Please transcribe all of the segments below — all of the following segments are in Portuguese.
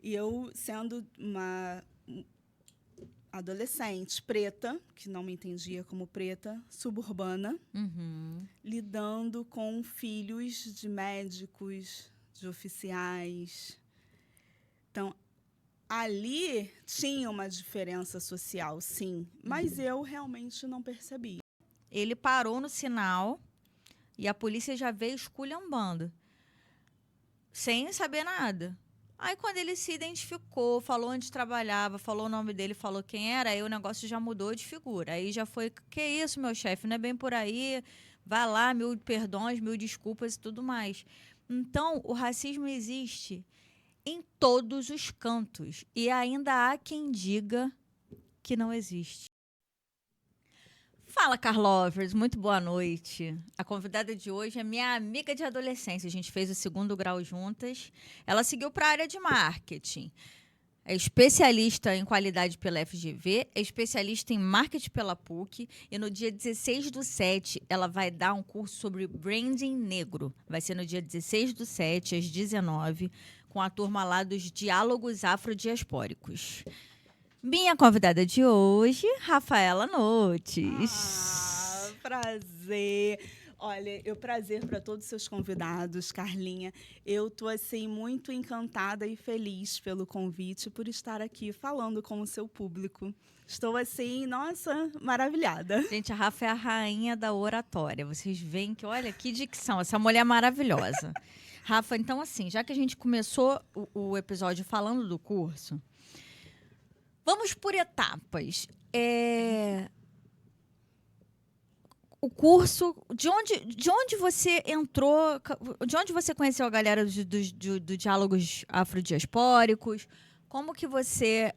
E eu, sendo uma adolescente preta, que não me entendia como preta, suburbana, lidando com filhos de médicos, de oficiais. Então, ali tinha uma diferença social, sim, mas eu realmente não percebi. Ele parou no sinal e a polícia já veio esculhambando, sem saber nada. Aí, quando ele se identificou, falou onde trabalhava, falou o nome dele, falou quem era, aí o negócio já mudou de figura. Aí já foi, que isso, meu chefe, não é bem por aí, vai lá, 1000 perdões, 1000 desculpas e tudo mais. Então, o racismo existe em todos os cantos. E ainda há quem diga que não existe. Fala, Carlovers, muito boa noite. A convidada de hoje é minha amiga de adolescência. A gente fez o 2º grau juntas. Ela seguiu para a área de marketing. É especialista em qualidade pela FGV, é especialista em marketing pela PUC. E no dia 16/7, ela vai dar um curso sobre branding negro. Vai ser no dia 16/7, às 19h, com a turma lá dos Diálogos Afrodiaspóricos. Minha convidada de hoje, Rafaela Notes. Prazer. Olha, prazer para todos os seus convidados, Carlinha. Eu tô assim muito encantada e feliz pelo convite, por estar aqui falando com o seu público. Estou assim, nossa, maravilhada. Gente, a Rafa é a rainha da oratória. Vocês veem que, olha, que dicção, essa mulher é maravilhosa. Rafa, então assim, já que a gente começou o episódio falando do curso, vamos por etapas. O curso, de onde você entrou, de onde você conheceu a galera do Diálogos Afrodiaspóricos? Como que você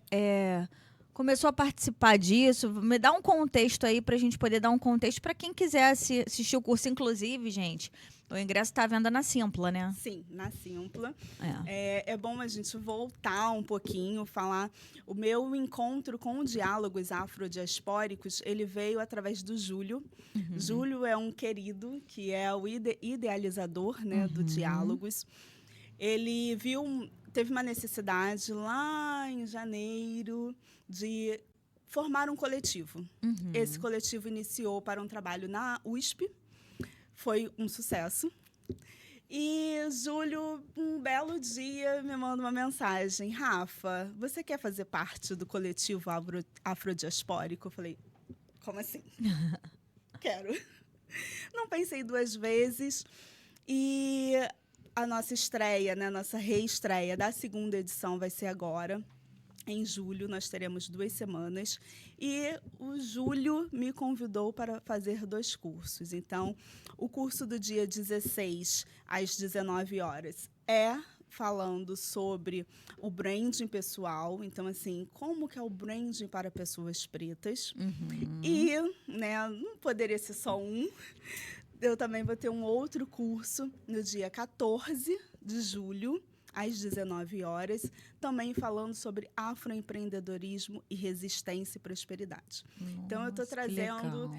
começou a participar disso? Me dá um contexto aí para a gente poder dar um contexto para quem quiser assistir o curso. Inclusive, gente, o ingresso está à venda na Simpla, né? Sim, na Simpla. É bom a gente voltar um pouquinho, falar. O meu encontro com o Diálogos Afrodiaspóricos, ele veio através do Júlio. Júlio é um querido, que é o idealizador, né, do Diálogos. Ele teve uma necessidade lá em janeiro de formar um coletivo. Esse coletivo iniciou para um trabalho na USP. Foi um sucesso. E Júlio, um belo dia, me manda uma mensagem. Rafa, você quer fazer parte do coletivo afrodiaspórico? Eu falei, como assim? Quero. Não pensei 2 vezes. E a nossa estreia, né, nossa reestreia da 2ª edição vai ser agora. Em julho, nós teremos 2 semanas. E o Júlio me convidou para fazer 2 cursos. Então, o curso do dia 16, às 19h, é falando sobre o branding pessoal. Então, assim, como que é o branding para pessoas pretas. E, né, não poderia ser só um. Eu também vou ter um outro curso no dia 14 de julho, às 19h, também falando sobre afroempreendedorismo e resistência e prosperidade. Nossa, então, eu estou trazendo...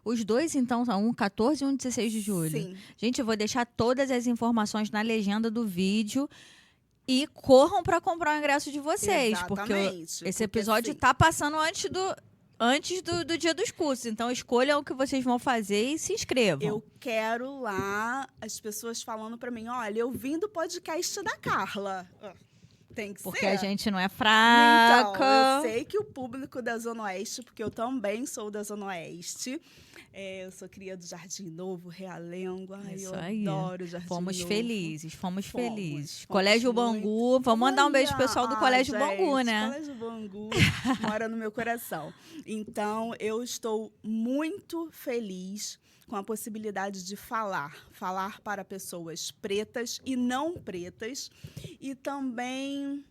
Os 2, então, são um 14 e um 16 de julho. Sim. Gente, eu vou deixar todas as informações na legenda do vídeo. E corram para comprar o ingresso de vocês. Exatamente. Porque esse episódio está passando antes do dia dos cursos. Então, escolham o que vocês vão fazer e se inscrevam. Eu quero lá as pessoas falando para mim, olha, eu vim do podcast da Carla. Tem que porque ser. A gente não é fraca. Então, eu sei que o público da Zona Oeste, porque eu também sou da Zona Oeste, eu sou cria do Jardim Novo, Realengo. Ai, Isso eu aí. adoro o Jardim Fomos Novo. felizes. Colégio Bangu. Vamos mandar um beijo pro pessoal do Colégio Bangu, né? Colégio Bangu mora no meu coração. Então, eu estou muito feliz com a possibilidade de falar para pessoas pretas e não pretas, e também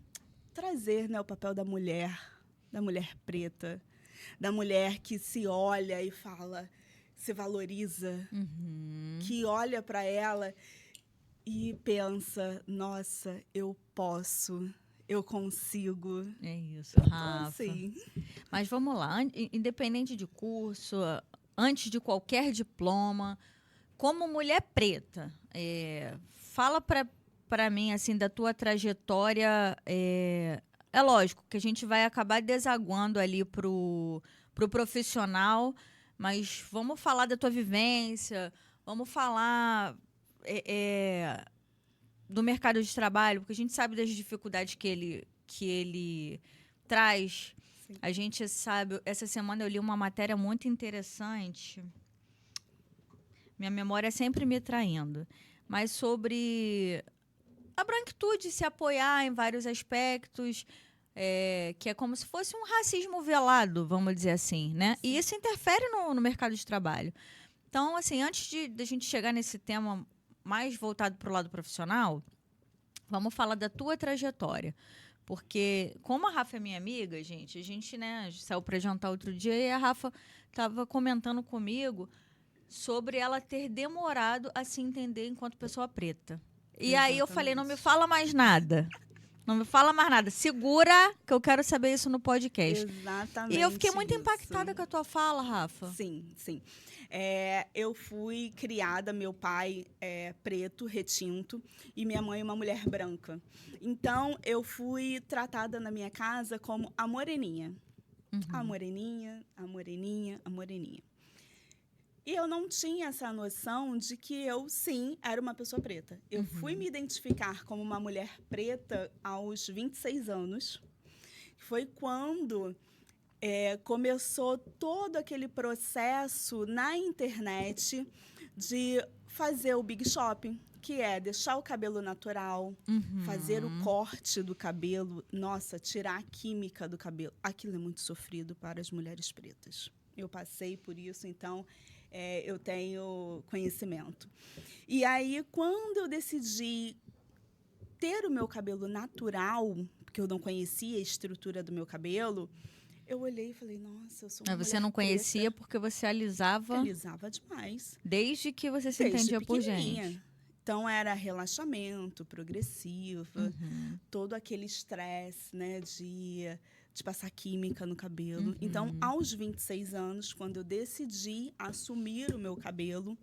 trazer, né, o papel da mulher preta, da mulher que se olha e fala, se valoriza, que olha para ela e pensa, nossa, eu posso, eu consigo. É isso, Rafa. Assim. Mas vamos lá, independente de curso, antes de qualquer diploma, como mulher preta, fala para para mim, assim, da tua trajetória, é lógico que a gente vai acabar desaguando ali pro profissional, mas vamos falar da tua vivência, vamos falar do mercado de trabalho, porque a gente sabe das dificuldades que ele traz. Sim. A gente sabe, essa semana eu li uma matéria muito interessante, minha memória sempre me traindo, mas sobre a branquitude se apoiar em vários aspectos, que é como se fosse um racismo velado, vamos dizer assim, né? E isso interfere no mercado de trabalho. Então, assim, antes de a gente chegar nesse tema mais voltado para o lado profissional, vamos falar da tua trajetória. Porque, como a Rafa é minha amiga, gente, a gente, né, saiu para jantar outro dia e a Rafa estava comentando comigo sobre ela ter demorado a se entender enquanto pessoa preta. E aí eu falei, não me fala mais nada. Não me fala mais nada. Segura, que eu quero saber isso no podcast. Exatamente. E eu fiquei muito impactada com a tua fala, Rafa. Sim, sim. Eu fui criada, meu pai é preto, retinto, e minha mãe uma mulher branca. Então, eu fui tratada na minha casa como a moreninha. A moreninha, a moreninha, a moreninha. E eu não tinha essa noção de que eu, sim, era uma pessoa preta. Eu fui me identificar como uma mulher preta aos 26 anos. Foi quando começou todo aquele processo na internet de fazer o Big Shopping, que é deixar o cabelo natural, fazer o corte do cabelo, nossa, tirar a química do cabelo. Aquilo é muito sofrido para as mulheres pretas. Eu passei por isso, então eu tenho conhecimento. E aí, quando eu decidi ter o meu cabelo natural, porque eu não conhecia a estrutura do meu cabelo, eu olhei e falei, nossa, eu sou uma Você não mulher conhecia preta. porque você alisava... Alisava demais. Desde que você se Desde entendia por pequenininha. gente. Então, era relaxamento, progressiva, todo aquele estresse, né, de passar química no cabelo. Então, aos 26 anos, quando eu decidi assumir o meu cabelo,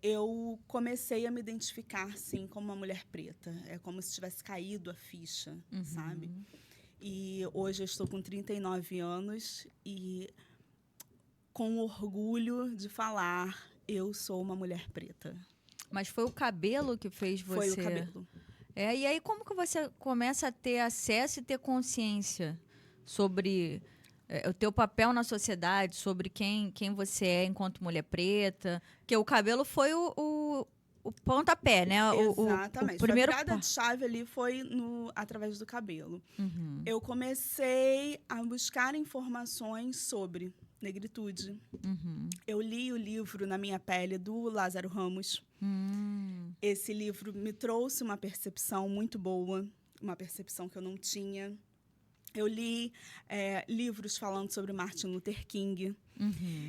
eu comecei a me identificar, sim, como uma mulher preta. É como se tivesse caído a ficha, sabe? E hoje eu estou com 39 anos e com orgulho de falar, eu sou uma mulher preta. Mas foi o cabelo que fez você... Foi o cabelo. E aí, como que você começa a ter acesso e ter consciência sobre o teu papel na sociedade, sobre quem você é enquanto mulher preta? Porque o cabelo foi o pontapé, né? Exatamente. O primeiro... A virada de chave ali foi através do cabelo. Eu comecei a buscar informações sobre negritude. Eu li o livro Na Minha Pele, do Lázaro Ramos. Esse livro me trouxe uma percepção muito boa, uma percepção que eu não tinha. Eu li livros falando sobre Martin Luther King.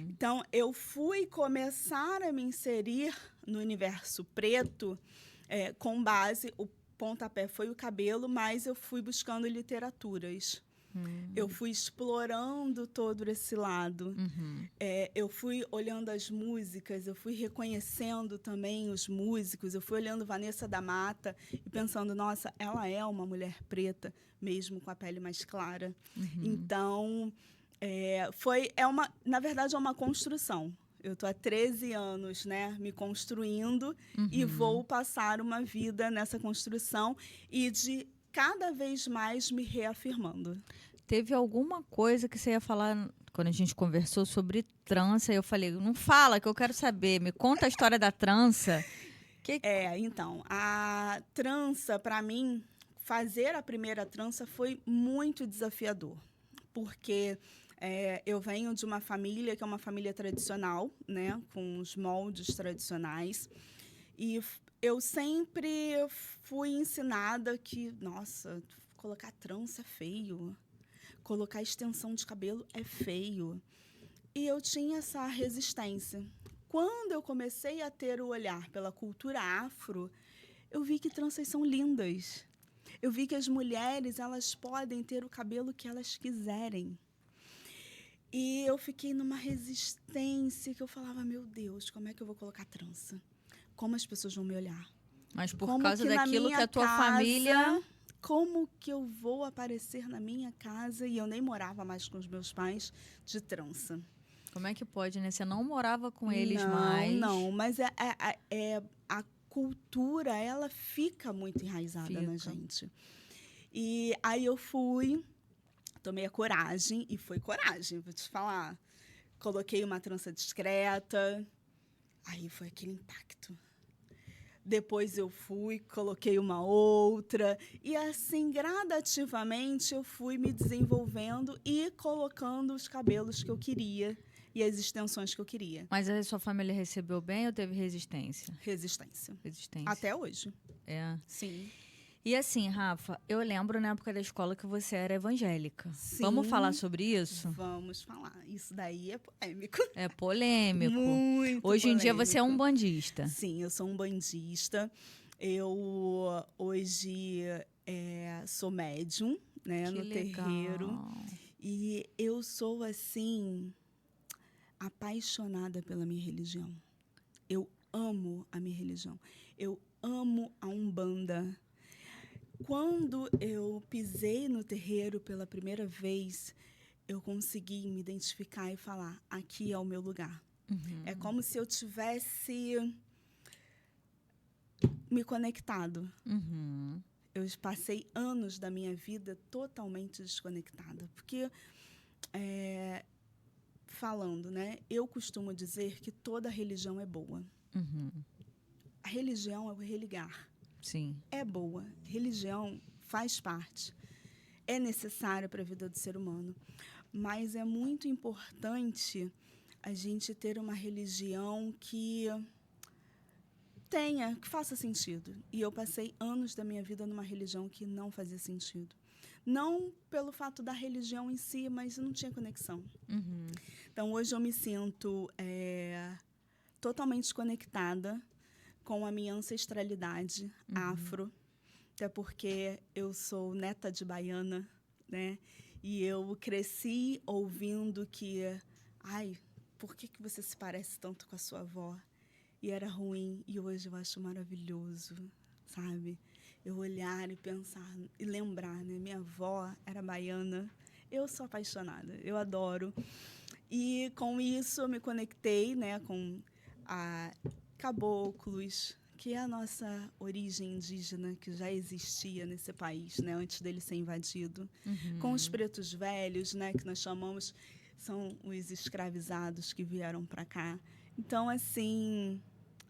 Então, eu fui começar a me inserir no universo preto com base... O pontapé foi o cabelo, mas eu fui buscando literaturas. Eu fui explorando todo esse lado. Eu fui olhando as músicas, eu fui reconhecendo também os músicos, eu fui olhando Vanessa da Mata e pensando, nossa, ela é uma mulher preta, mesmo com a pele mais clara. Então, na verdade, é uma construção. Eu estou há 13 anos, né, me construindo e vou passar uma vida nessa construção e de cada vez mais me reafirmando. Teve alguma coisa que você ia falar quando a gente conversou sobre trança? Eu falei, não fala, que eu quero saber. Me conta a história da trança. Então, a trança, para mim, fazer a primeira trança foi muito desafiador. Porque eu venho de uma família que é uma família tradicional, né, com os moldes tradicionais. E eu sempre fui ensinada que, nossa, colocar trança é feio. Colocar extensão de cabelo é feio. E eu tinha essa resistência. Quando eu comecei a ter o olhar pela cultura afro, eu vi que tranças são lindas. Eu vi que as mulheres, elas podem ter o cabelo que elas quiserem. E eu fiquei numa resistência que eu falava, meu Deus, como é que eu vou colocar trança? Como as pessoas vão me olhar? Mas por Como causa que na daquilo que minha a tua casa, família... Como que eu vou aparecer na minha casa e eu nem morava mais com os meus pais de trança? Como é que pode, né? Você não morava com eles mais. Não, mas a cultura, ela fica muito enraizada na gente. E aí eu fui, tomei a coragem, e foi coragem, vou te falar. Coloquei uma trança discreta, aí foi aquele impacto. Depois eu fui, coloquei uma outra. E assim, gradativamente, eu fui me desenvolvendo e colocando os cabelos que eu queria e as extensões que eu queria. Mas a sua família recebeu bem ou teve resistência? Resistência. Resistência. Até hoje. É. Sim. E assim, Rafa, eu lembro na época da escola que você era evangélica. Sim. Vamos falar sobre isso? Vamos falar. Isso daí é polêmico. É polêmico. Muito Hoje em dia polêmico. você é um bandista. Sim, eu sou um bandista. Eu hoje sou médium, né, Que no legal. terreiro. E eu sou, assim, apaixonada pela minha religião. Eu amo a minha religião. Eu amo a Umbanda. Quando eu pisei no terreiro pela primeira vez, eu consegui me identificar e falar, aqui é o meu lugar. Uhum. É como se eu tivesse me conectado. Uhum. Eu passei anos da minha vida totalmente desconectada. Porque, falando, né, eu costumo dizer que toda religião é boa. Uhum. A religião é o religar. Sim. É boa. Religião faz parte. É necessária para a vida do ser humano. Mas é muito importante a gente ter uma religião que faça sentido. E eu passei anos da minha vida numa religião que não fazia sentido. Não pelo fato da religião em si, mas não tinha conexão. Uhum. Então, hoje eu me sinto totalmente conectada com a minha ancestralidade afro, até porque eu sou neta de baiana, né? E eu cresci ouvindo que, por que você se parece tanto com a sua avó? E era ruim, e hoje eu acho maravilhoso, sabe? Eu olhar e pensar, e lembrar, né? Minha avó era baiana, eu sou apaixonada, eu adoro. E com isso eu me conectei, né, com caboclos, que é a nossa origem indígena, que já existia nesse país, né, antes dele ser invadido. Uhum. Com os pretos velhos, né, que nós chamamos, são os escravizados que vieram para cá. Então, assim,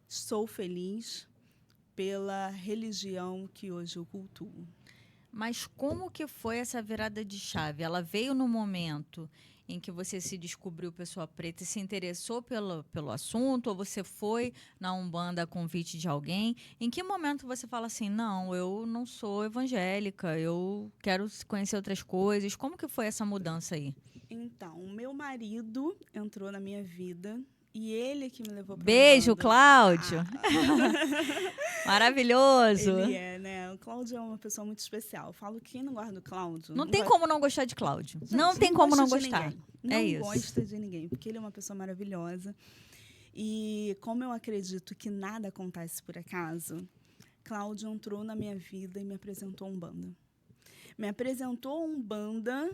sou feliz pela religião que hoje eu cultuo. Mas como que foi essa virada de chave? Ela veio no momento em que você se descobriu pessoa preta e se interessou pelo assunto? Ou você foi na Umbanda a convite de alguém? Em que momento você fala assim, não, eu não sou evangélica, eu quero conhecer outras coisas? Como que foi essa mudança aí? Então, o meu marido entrou na minha vida e ele que me levou para Beijo, Umbanda. Cláudio! Maravilhoso! Ele né? O Cláudio é uma pessoa muito especial. Eu falo que quem não gosta do Cláudio... Não tem como não gostar de Cláudio. Gente, não tem como não gosta de gostar. ninguém. Não É isso. gosta de ninguém, porque ele é uma pessoa maravilhosa. E como eu acredito que nada acontece por acaso, Cláudio entrou na minha vida e me apresentou Umbanda. Me apresentou Umbanda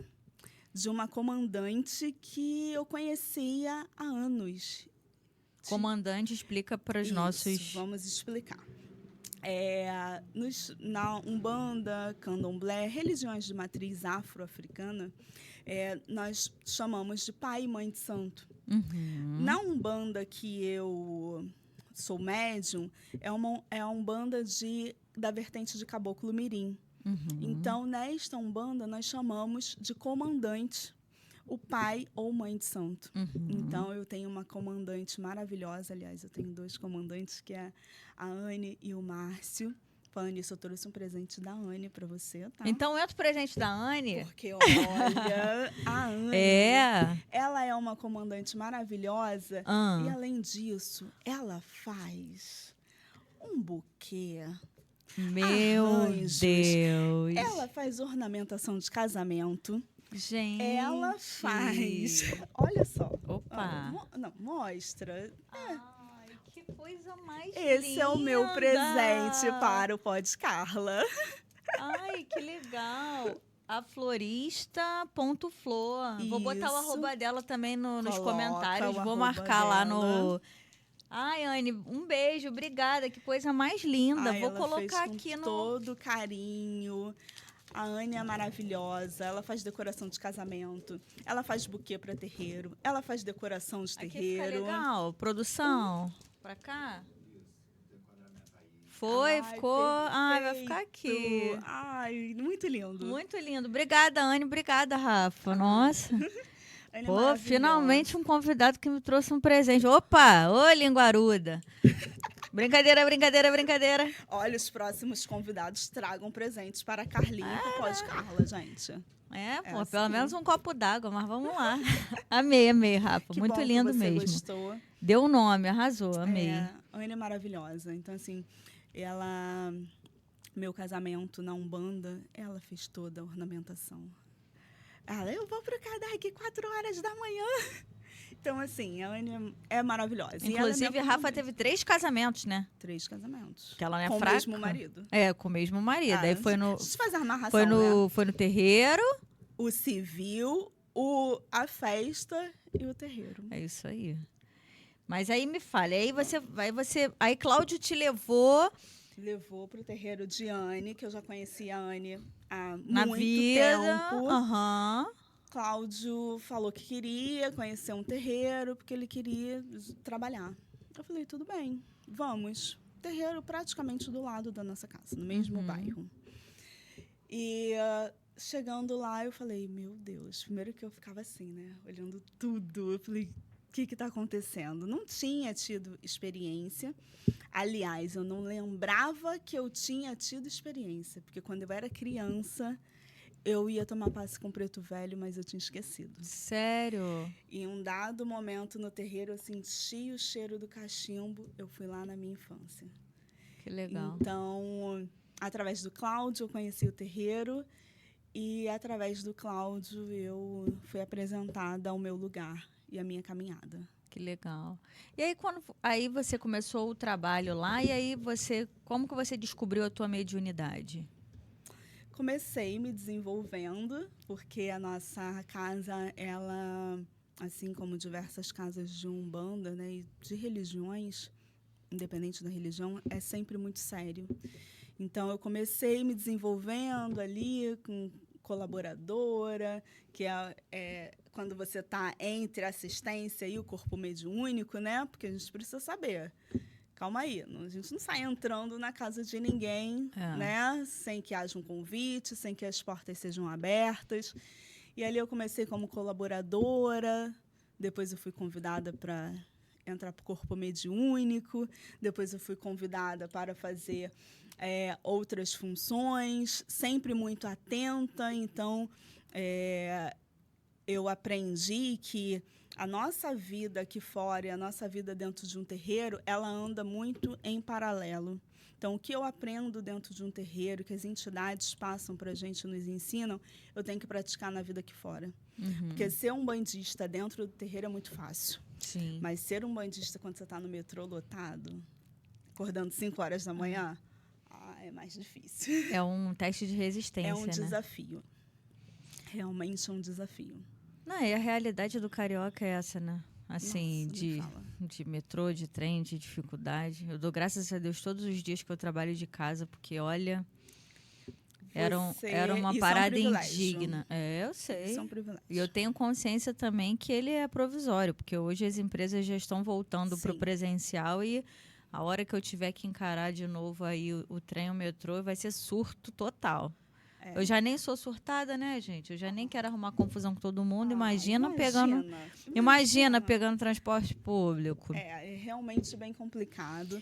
de uma comandante que eu conhecia há anos. Comandante, explica para os nossos... Vamos explicar. Na Umbanda, Candomblé, religiões de matriz afro-africana, nós chamamos de pai e mãe de santo. Uhum. Na Umbanda que eu sou médium, é a Umbanda da vertente de Caboclo Mirim. Uhum. Então, nesta Umbanda, nós chamamos de comandante o pai ou mãe de santo. Uhum. Então, eu tenho uma comandante maravilhosa. Aliás, eu tenho 2 comandantes, que é a Anne e o Márcio. Falando nisso, eu trouxe um presente da Anne para você, tá? Então, é o presente da Anne? Porque, olha, a Anne, ela é uma comandante maravilhosa. E, além disso, ela faz um buquê. Meu arranjos. Deus! Ela faz ornamentação de casamento. Gente! Ela faz. Olha só. Opa! Não, mostra. Ai, que coisa mais linda! Esse é o meu presente para o Pod Carla. Ai, que legal! A florista.flor. Vou botar o arroba dela também nos comentários. Vou marcar lá no... Ai, Anne, um beijo, obrigada. Que coisa mais linda. Vou colocar aqui no... todo carinho. A Anne é maravilhosa. Ela faz decoração de casamento. Ela faz buquê para terreiro. Ela faz decoração de terreiro. Aqui fica legal. Produção. Pra cá. Ficou. Perfeito. Ai, vai ficar aqui. Ai, muito lindo. Muito lindo. Obrigada, Anne. Obrigada, Rafa. Nossa. Pô, finalmente um convidado que me trouxe um presente. Opa! Ô, linguaruda. Brincadeira, brincadeira, brincadeira. Olha, os próximos convidados tragam presentes para a Carlinha e para o Pod Carla, gente. Pô, pelo menos um copo d'água, mas vamos lá. Amei, Rafa. Que muito bom lindo que você mesmo. Gostou. Deu o nome, arrasou, amei. A Anne é maravilhosa. Então, assim, meu casamento na Umbanda, ela fez toda a ornamentação. Eu vou pro Kardec 4 horas da manhã. Então, assim, a Anne é maravilhosa. Inclusive, a Rafa teve 3 casamentos, né? 3 casamentos. Que ela não é com fraca. Com o mesmo marido. Com o mesmo marido. Aí foi no... Deixa eu fazer a narração, foi no terreiro. O civil, a festa e o terreiro. É isso aí. Mas aí me fale, aí Cláudio te levou pro terreiro de Anne, que eu já conhecia a Anne há na muito tempo. Cláudio falou que queria conhecer um terreiro, porque ele queria trabalhar. Eu falei, tudo bem, vamos. Terreiro praticamente do lado da nossa casa, no mesmo bairro. E chegando lá, eu falei, meu Deus, primeiro que eu ficava assim, né, olhando tudo. Eu falei, o que está acontecendo? Não tinha tido experiência. Aliás, eu não lembrava que eu tinha tido experiência, porque quando eu era criança, eu ia tomar passe com preto velho, mas eu tinha esquecido. Sério? Em um dado momento no terreiro, eu senti o cheiro do cachimbo. Eu fui lá na minha infância. Que legal. Então, através do Cláudio, eu conheci o terreiro. E, através do Cláudio, eu fui apresentada ao meu lugar e à minha caminhada. Que legal. E aí, você começou o trabalho lá, e aí como que você descobriu a tua mediunidade? Comecei me desenvolvendo, porque a nossa casa, ela, assim como diversas casas de Umbanda, né, e de religiões, independente da religião, é sempre muito sério. Então, eu comecei me desenvolvendo ali com colaboradora, que é quando você está entre a assistência e o corpo mediúnico, né? Porque a gente precisa saber. Calma aí, a gente não sai entrando na casa de ninguém, né? Sem que haja um convite, sem que as portas sejam abertas. E ali eu comecei como colaboradora, depois eu fui convidada para entrar para o corpo mediúnico, depois eu fui convidada para fazer outras funções, sempre muito atenta. Então, eu aprendi que a nossa vida aqui fora e a nossa vida dentro de um terreiro, ela anda muito em paralelo. Então, o que eu aprendo dentro de um terreiro, que as entidades passam para a gente, nos ensinam, eu tenho que praticar na vida aqui fora. Porque ser um bandista dentro do terreiro é muito fácil. Sim. Mas ser um bandista quando você está no metrô lotado, acordando 5 horas da manhã, é mais difícil. É um teste de resistência, é um né? desafio. Realmente é um desafio. Não, e a realidade do carioca é essa, né? Assim, Nossa, de metrô, de trem, de dificuldade. Eu dou graças a Deus todos os dias que eu trabalho de casa, porque, olha, era uma parada indigna. Eu sei. Isso é um privilégio. E eu tenho consciência também que ele é provisório, porque hoje as empresas já estão voltando para o presencial e a hora que eu tiver que encarar de novo aí o trem, o metrô, vai ser surto total. Eu já nem sou surtada, né, gente? Eu já nem quero arrumar confusão com todo mundo. Imagina pegando transporte público. É realmente bem complicado.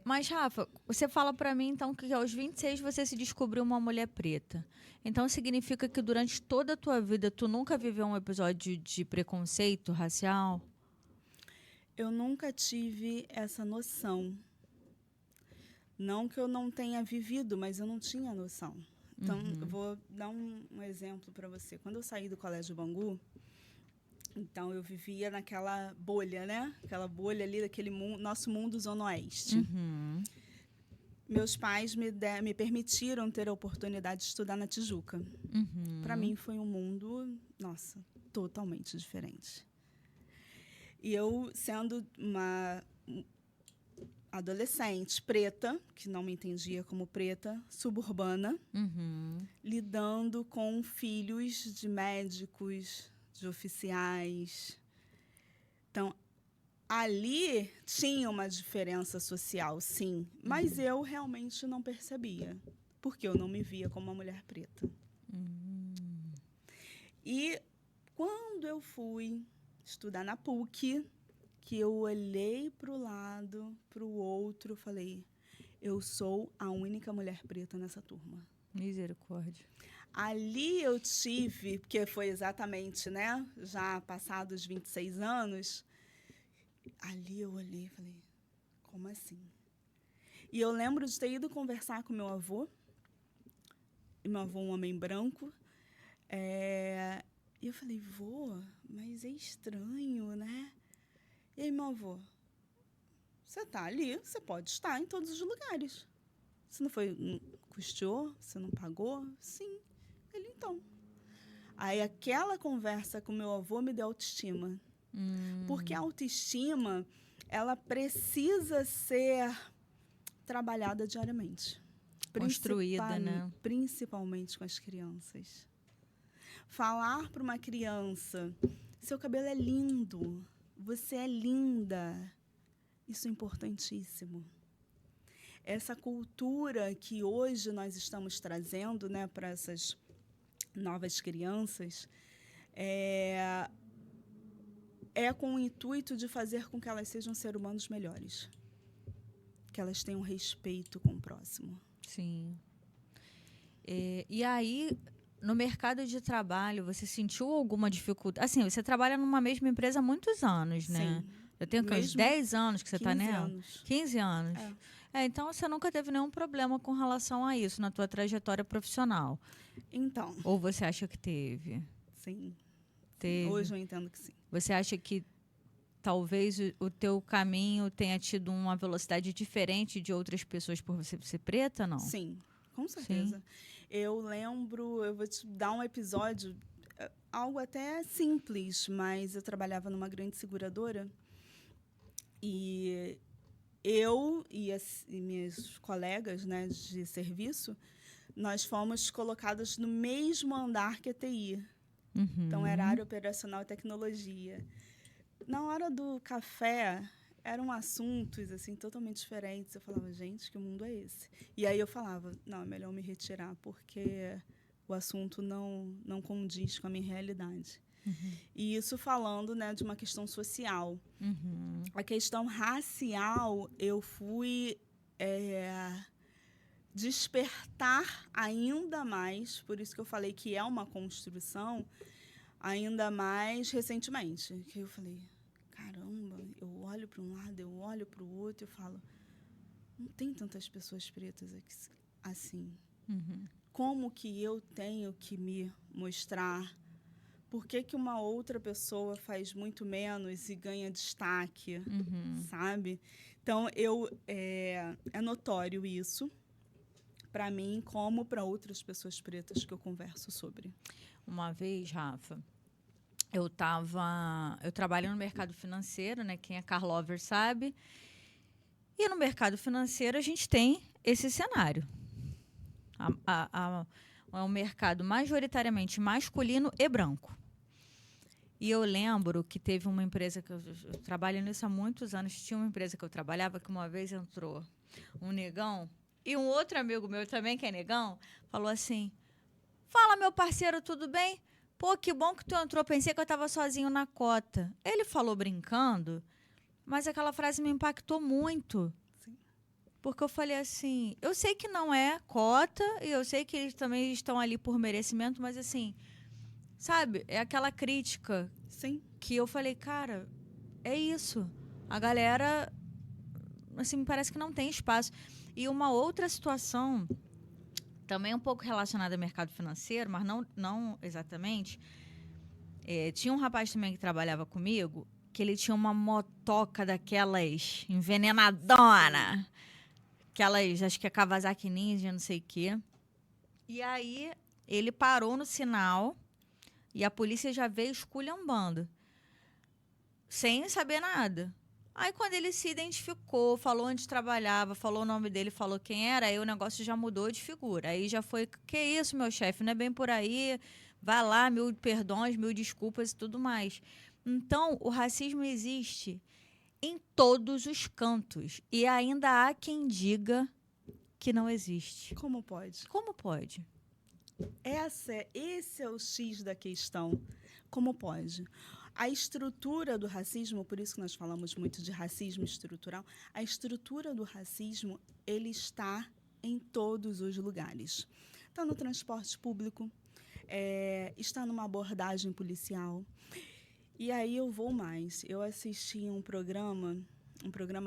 Mas, Rafa, você fala pra mim, então, que aos 26 você se descobriu uma mulher preta. Então, significa que durante toda a tua vida tu nunca viveu um episódio de preconceito racial? Eu nunca tive essa noção. Não que eu não tenha vivido, mas eu não tinha noção. Então, eu vou dar um exemplo para você. Quando eu saí do Colégio Bangu, Então, eu vivia naquela bolha, né? Aquela bolha ali, daquele nosso mundo Zona Oeste. Uhum. Meus pais me permitiram ter a oportunidade de estudar na Tijuca. Uhum. Para mim, foi um mundo, nossa, totalmente diferente. E eu, sendo uma adolescente preta, que não me entendia como preta, suburbana, lidando com filhos de médicos, de oficiais. Então, ali tinha uma diferença social, sim, mas eu realmente não percebia, porque eu não me via como uma mulher preta. E quando eu fui estudar na PUC, que eu olhei para o lado, para o outro, falei, eu sou a única mulher preta nessa turma. Misericórdia. Ali eu tive, porque foi exatamente, né, já passados 26 anos, ali eu olhei e falei, como assim? E eu lembro de ter ido conversar com meu avô, e meu avô um homem branco, e eu falei, vô, mas é estranho, né? E aí, meu avô, você está ali, você pode estar em todos os lugares. Você não custeou? Você não pagou? Sim. Ele, então. Aí, aquela conversa com meu avô me deu autoestima. Porque a autoestima, ela precisa ser trabalhada diariamente. Construída, né? Principalmente com as crianças. Falar para uma criança, seu cabelo é lindo, você é linda. Isso é importantíssimo. Essa cultura que hoje nós estamos trazendo, né, para essas novas crianças é com o intuito de fazer com que elas sejam seres humanos melhores. Que elas tenham respeito com o próximo. Sim. E aí, no mercado de trabalho, você sentiu alguma dificuldade? Assim, você trabalha numa mesma empresa há muitos anos, né? Sim. Eu tenho uns 10 anos que você está nela? 15 anos. 15 anos. Então, você nunca teve nenhum problema com relação a isso na tua trajetória profissional? Então. Ou você acha que teve? Sim. Teve. Hoje eu entendo que sim. Você acha que talvez o teu caminho tenha tido uma velocidade diferente de outras pessoas por você ser preta, não? Sim, com certeza. Sim. Eu lembro, eu vou te dar um episódio, algo até simples, mas eu trabalhava numa grande seguradora e eu e minhas colegas, né, de serviço, nós fomos colocadas no mesmo andar que a TI. Então, era área operacional e tecnologia. Na hora do café, eram assuntos assim totalmente diferentes. Eu falava, gente, que mundo é esse? E aí eu falava, não, é melhor me retirar, porque o assunto não condiz com a minha realidade. E isso falando, né, de uma questão social. A questão racial, eu fui despertar ainda mais, por isso que eu falei que é uma construção, ainda mais recentemente. Que eu falei, caramba, eu olho para um lado, eu olho para o outro, eu falo, não tem tantas pessoas pretas aqui, assim. Como que eu tenho que me mostrar? Por que que uma outra pessoa faz muito menos e ganha destaque, sabe? Então, é notório isso, para mim, como para outras pessoas pretas que eu converso sobre. Uma vez, Rafa, eu trabalho no mercado financeiro, né? Quem é car lover sabe. E no mercado financeiro a gente tem esse cenário. É um mercado majoritariamente masculino e branco. E eu lembro que teve uma empresa que eu trabalho nisso há muitos anos. Tinha uma empresa que eu trabalhava que uma vez entrou um negão e um outro amigo meu também, que é negão, falou assim, fala, meu parceiro, tudo bem? Pô, que bom que tu entrou. Pensei que eu estava sozinho na cota. Ele falou brincando, mas aquela frase me impactou muito. Sim. Porque eu falei assim, eu sei que não é cota e eu sei que eles também estão ali por merecimento, mas assim, sabe, é aquela crítica. Sim. Que eu falei, cara, é isso. A galera, assim, parece que não tem espaço. E uma outra situação, também um pouco relacionada ao mercado financeiro, mas não exatamente, Tinha um rapaz também que trabalhava comigo, que ele tinha uma motoca daquelas envenenadona. Aquelas, acho que é Kawasaki Ninja, não sei o quê. E aí, ele parou no sinal e a polícia já veio esculhambando, sem saber nada. Aí, quando ele se identificou, falou onde trabalhava, falou o nome dele, falou quem era, aí o negócio já mudou de figura. Aí já foi, que isso, meu chefe, não é bem por aí, vai lá, 1000 perdões, 1000 desculpas e tudo mais. Então, o racismo existe em todos os cantos. E ainda há quem diga que não existe. Como pode? Como pode? Esse é o X da questão. Como pode? A estrutura do racismo, por isso que nós falamos muito de racismo estrutural, a estrutura do racismo, ele está em todos os lugares. Está no transporte público, está numa abordagem policial. E aí eu vou mais. Eu assisti um programa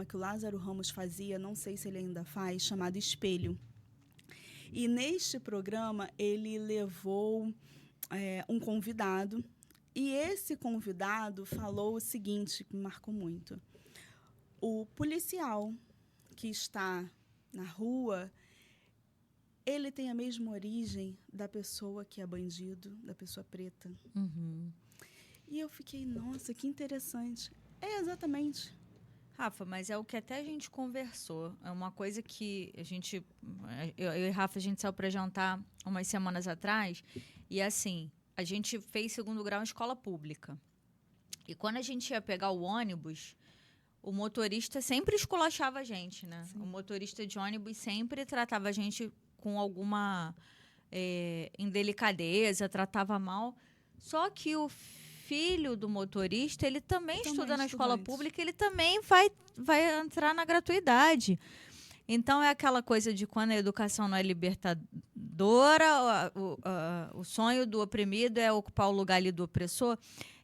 que o Lázaro Ramos fazia, não sei se ele ainda faz, chamado Espelho. E neste programa ele levou um convidado, e esse convidado falou o seguinte, que me marcou muito. O policial que está na rua, ele tem a mesma origem da pessoa que é bandido, da pessoa preta. Uhum. E eu fiquei, nossa, que interessante. Exatamente. Rafa, mas é o que até a gente conversou. É uma coisa que eu e Rafa, a gente saiu para jantar umas semanas atrás. E assim, a gente fez segundo grau em escola pública. E quando a gente ia pegar o ônibus, o motorista sempre esculachava a gente, né? Sim. O motorista de ônibus sempre tratava a gente com alguma indelicadeza, tratava mal. Só que o filho do motorista, ele também estuda na escola pública, ele também vai entrar na gratuidade. Então, é aquela coisa de quando a educação não é libertadora, o sonho do oprimido é ocupar o lugar ali do opressor.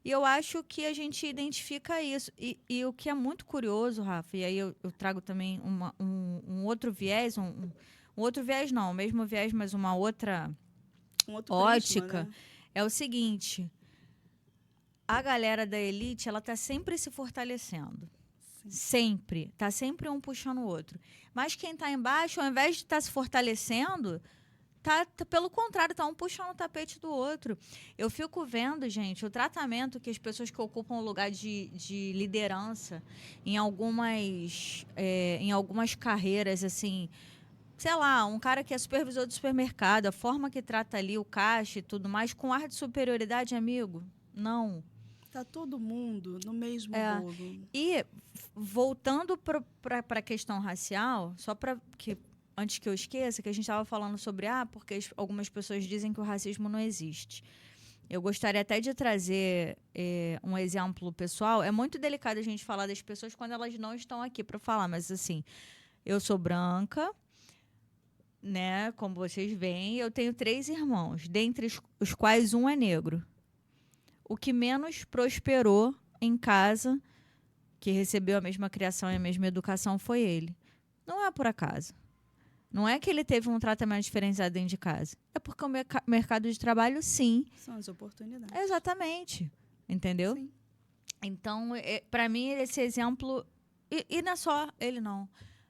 E eu acho que a gente identifica isso. E o que é muito curioso, Rafa, e aí eu trago também um outro viés, um outro viés não, o mesmo viés, mas uma outra ótica, prisma, né? É o seguinte: a galera da elite, ela tá sempre se fortalecendo. Sim. Sempre. Tá sempre um puxando o outro. Mas quem tá embaixo, ao invés de estar se fortalecendo, tá, pelo contrário, tá um puxando o tapete do outro. Eu fico vendo, gente, o tratamento que as pessoas que ocupam o lugar de liderança em algumas carreiras, assim, sei lá, um cara que é supervisor do supermercado, a forma que trata ali o caixa e tudo mais, com ar de superioridade, amigo, não. Tá todo mundo no mesmo bolo. E, voltando para a questão racial, só para que, antes que eu esqueça, que a gente estava falando sobre, porque algumas pessoas dizem que o racismo não existe. Eu gostaria até de trazer um exemplo pessoal. É muito delicado a gente falar das pessoas quando elas não estão aqui para falar, mas assim, eu sou branca, né? Como vocês veem, eu tenho 3 irmãos, dentre os quais um é negro. O que menos prosperou em casa, que recebeu a mesma criação e a mesma educação, foi ele. Não é por acaso. Não é que ele teve um tratamento diferenciado dentro de casa. É porque o mercado de trabalho, sim. São as oportunidades. Exatamente. Entendeu? Sim. Então, para mim, esse exemplo... E não é só ele, não.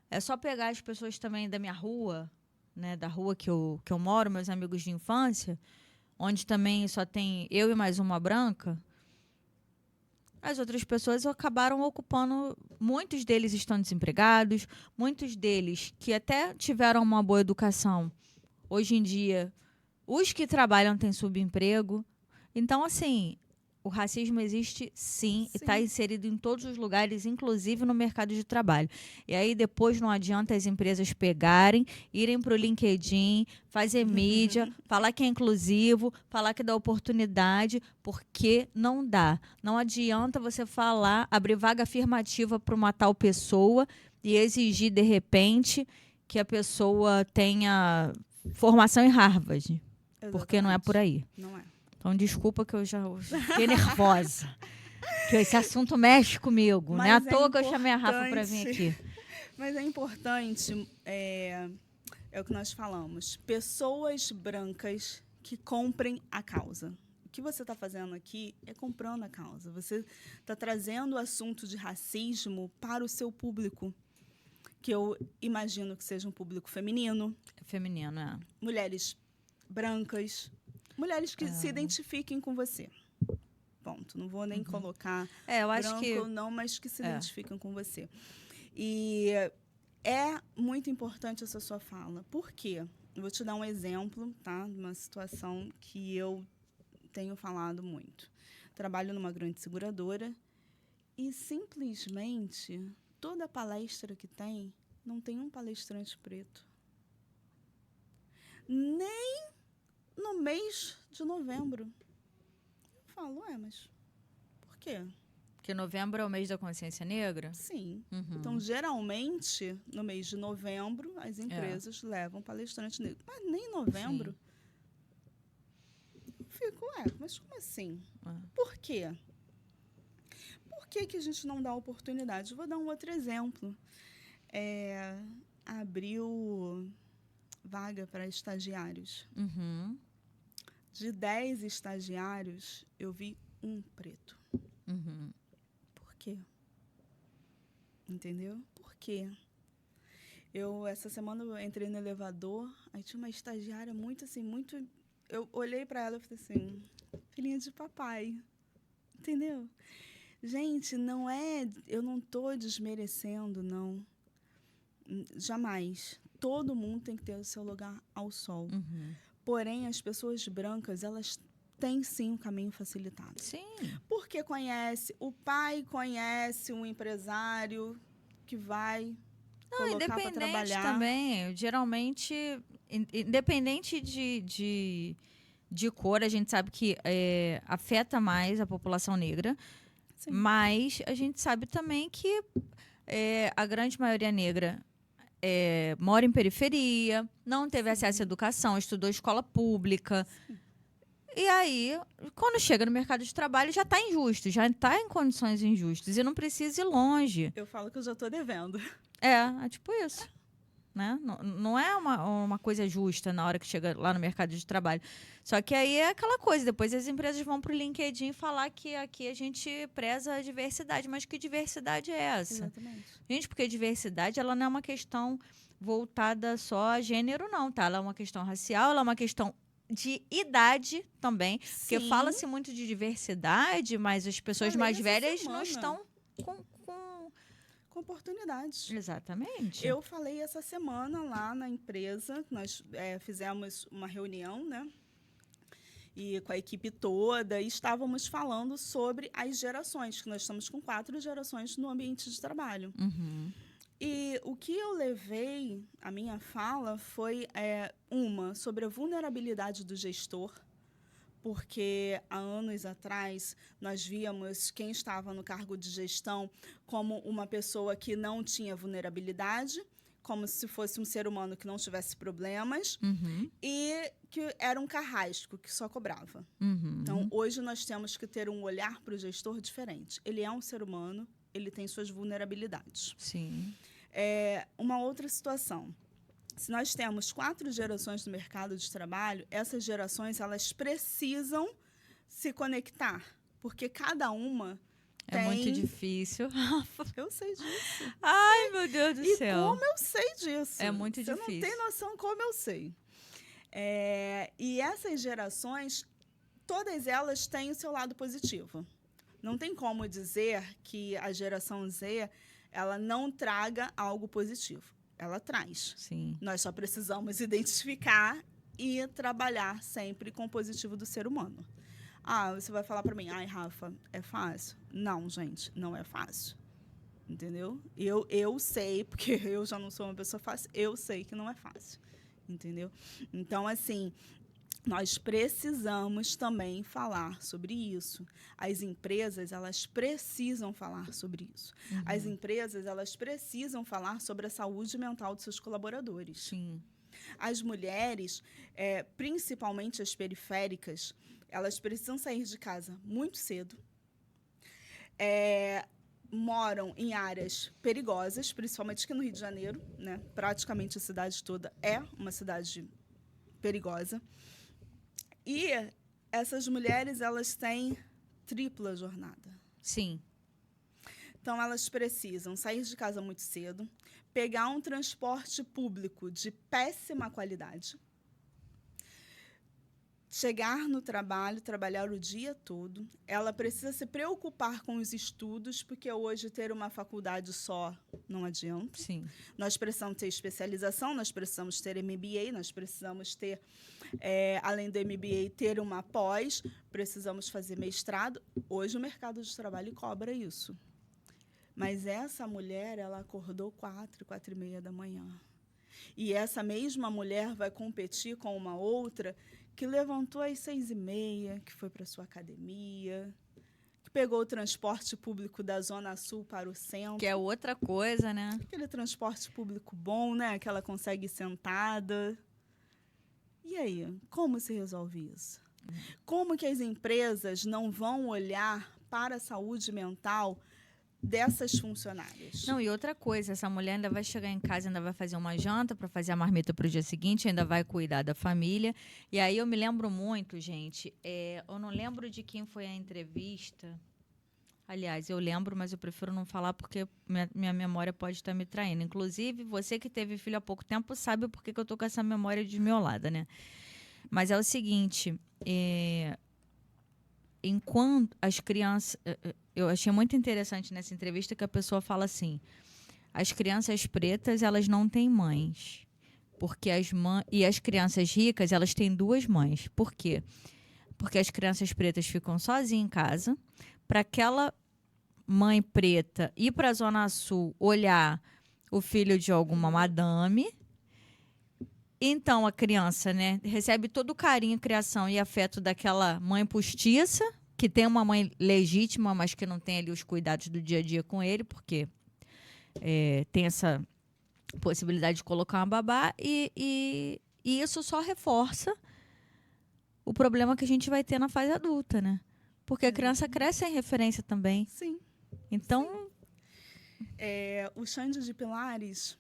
É só pegar as pessoas também da minha rua, né, da rua que eu moro, meus amigos de infância, onde também só tem eu e mais uma branca. As outras pessoas acabaram ocupando, muitos deles estão desempregados, muitos deles que até tiveram uma boa educação, hoje em dia, os que trabalham têm subemprego. Então, assim, o racismo existe sim. E está inserido em todos os lugares, inclusive no mercado de trabalho. E aí depois não adianta as empresas pegarem, irem para o LinkedIn, fazer mídia, falar que é inclusivo, falar que dá oportunidade, porque não dá. Não adianta você falar, abrir vaga afirmativa para uma tal pessoa e exigir, de repente, que a pessoa tenha formação em Harvard. Exatamente. Porque não é por aí. Não é. Então, desculpa que eu já fiquei nervosa. Que esse assunto mexe comigo. Não é à toa que eu chamei a Rafa para vir aqui. Mas é importante, é o que nós falamos, pessoas brancas que comprem a causa. que você está fazendo aqui é comprando a causa. Você está trazendo o assunto de racismo para o seu público, que eu imagino que seja um público feminino. Feminino, é. Mulheres brancas, mulheres que se identifiquem com você. Ponto. Não vou nem colocar eu acho branco que... ou não, mas que se identificam com você. E é muito importante essa sua fala. Por quê? Eu vou te dar um exemplo, tá? De uma situação que eu tenho falado muito. Trabalho numa grande seguradora e simplesmente toda palestra que tem, não tem um palestrante preto. Nem no mês de novembro. Eu falo, mas por quê? Porque novembro é o mês da consciência negra? Sim. Então, geralmente, no mês de novembro, as empresas levam palestrante negro. Mas nem em novembro. Eu fico, mas como assim? Por quê? Por que a gente não dá oportunidade? Eu vou dar um outro exemplo. Abriu vaga para estagiários. De 10 estagiários, eu vi um preto. Por quê? Entendeu? Por quê? Essa semana, eu entrei no elevador, aí tinha uma estagiária muito. Eu olhei para ela e falei assim, filhinha de papai. Entendeu? Gente, eu não estou desmerecendo, não. Jamais. Todo mundo tem que ter o seu lugar ao sol. Porém, as pessoas brancas, elas têm, sim, um caminho facilitado. Sim. Porque o pai conhece um empresário que vai colocar para trabalhar. Também, geralmente, independente de cor, a gente sabe que afeta mais a população negra, sim. Mas a gente sabe também que a grande maioria negra mora em periferia, não teve acesso à educação, estudou escola pública. Sim. E aí, quando chega no mercado de trabalho, já está injusto, já está em condições injustas e não precisa ir longe. Eu falo que eu já estou devendo. É tipo isso. Né? Não é uma coisa justa na hora que chega lá no mercado de trabalho. Só que aí é aquela coisa, depois as empresas vão para o LinkedIn falar que aqui a gente preza a diversidade. Mas que diversidade é essa? Exatamente. Gente, porque diversidade ela não é uma questão voltada só a gênero, não, tá? Ela é uma questão racial, ela é uma questão de idade também. Sim. Porque fala-se muito de diversidade, mas as pessoas mais velhas não estão com oportunidades. Exatamente. Eu falei essa semana lá na empresa, nós fizemos uma reunião, né? E com a equipe toda, e estávamos falando sobre as gerações, que nós estamos com 4 gerações no ambiente de trabalho. E o que eu levei, a minha fala, foi uma sobre a vulnerabilidade do gestor, porque há anos atrás nós víamos quem estava no cargo de gestão como uma pessoa que não tinha vulnerabilidade, como se fosse um ser humano que não tivesse problemas, e que era um carrasco, que só cobrava. Então, hoje nós temos que ter um olhar para o gestor diferente. Ele é um ser humano, ele tem suas vulnerabilidades. Sim. Uma outra situação. Se nós temos 4 gerações no mercado de trabalho, essas gerações elas precisam se conectar, porque cada uma tem... muito difícil. Eu sei disso. Ai, meu Deus do céu. E como eu sei disso? É muito difícil. Você não tem noção como eu sei. E essas gerações, todas elas têm o seu lado positivo. Não tem como dizer que a geração Z ela não traga algo positivo. Ela traz. Sim. Nós só precisamos identificar e trabalhar sempre com o positivo do ser humano. Você vai falar para mim, Rafa, é fácil? Não, gente, não é fácil. Entendeu? Eu sei, porque eu já não sou uma pessoa fácil, eu sei que não é fácil. Entendeu? Então, assim, nós precisamos também falar sobre isso. As empresas, elas precisam falar sobre isso. As empresas, elas precisam falar sobre a saúde mental dos seus colaboradores. Sim. As mulheres, principalmente as periféricas, elas precisam sair de casa muito cedo. Moram em áreas perigosas, principalmente aqui no Rio de Janeiro, né? Praticamente a cidade toda é uma cidade perigosa. E essas mulheres, elas têm tripla jornada. Sim. Então, elas precisam sair de casa muito cedo, pegar um transporte público de péssima qualidade, chegar no trabalho, trabalhar o dia todo. Ela precisa se preocupar com os estudos, porque hoje ter uma faculdade só não adianta. Sim. Nós precisamos ter especialização, nós precisamos ter MBA, nós precisamos ter, além do MBA, ter uma pós, precisamos fazer mestrado. Hoje o mercado de trabalho cobra isso. Mas essa mulher, ela acordou 4h30 da manhã. E essa mesma mulher vai competir com uma outra que levantou às 6h30, que foi para sua academia, que pegou o transporte público da Zona Sul para o centro. Que é outra coisa, né? Aquele transporte público bom, né? Que ela consegue ir sentada. E aí, como se resolve isso? Como que as empresas não vão olhar para a saúde mental dessas funcionárias? Não, e outra coisa, essa mulher ainda vai chegar em casa, ainda vai fazer uma janta para fazer a marmita para o dia seguinte, ainda vai cuidar da família. E aí eu me lembro muito, gente, eu não lembro de quem foi a entrevista. Aliás, eu lembro, mas eu prefiro não falar porque minha memória pode estar me traindo. Inclusive, você que teve filho há pouco tempo sabe por que eu tô com essa memória desmiolada, né? Mas é o seguinte, enquanto as crianças... Eu achei muito interessante nessa entrevista que a pessoa fala assim, as crianças pretas, elas não têm mães. Porque e as crianças ricas, elas têm 2 mães. Por quê? Porque as crianças pretas ficam sozinhas em casa. Para aquela mãe preta ir para a Zona Sul olhar o filho de alguma madame. Então, a criança, né, recebe todo o carinho, criação e afeto daquela mãe postiça, que tem uma mãe legítima, mas que não tem ali os cuidados do dia a dia com ele, porque tem essa possibilidade de colocar uma babá, e isso só reforça o problema que a gente vai ter na fase adulta, né? Porque a criança cresce sem referência também. Sim. Então... o Xande de Pilares,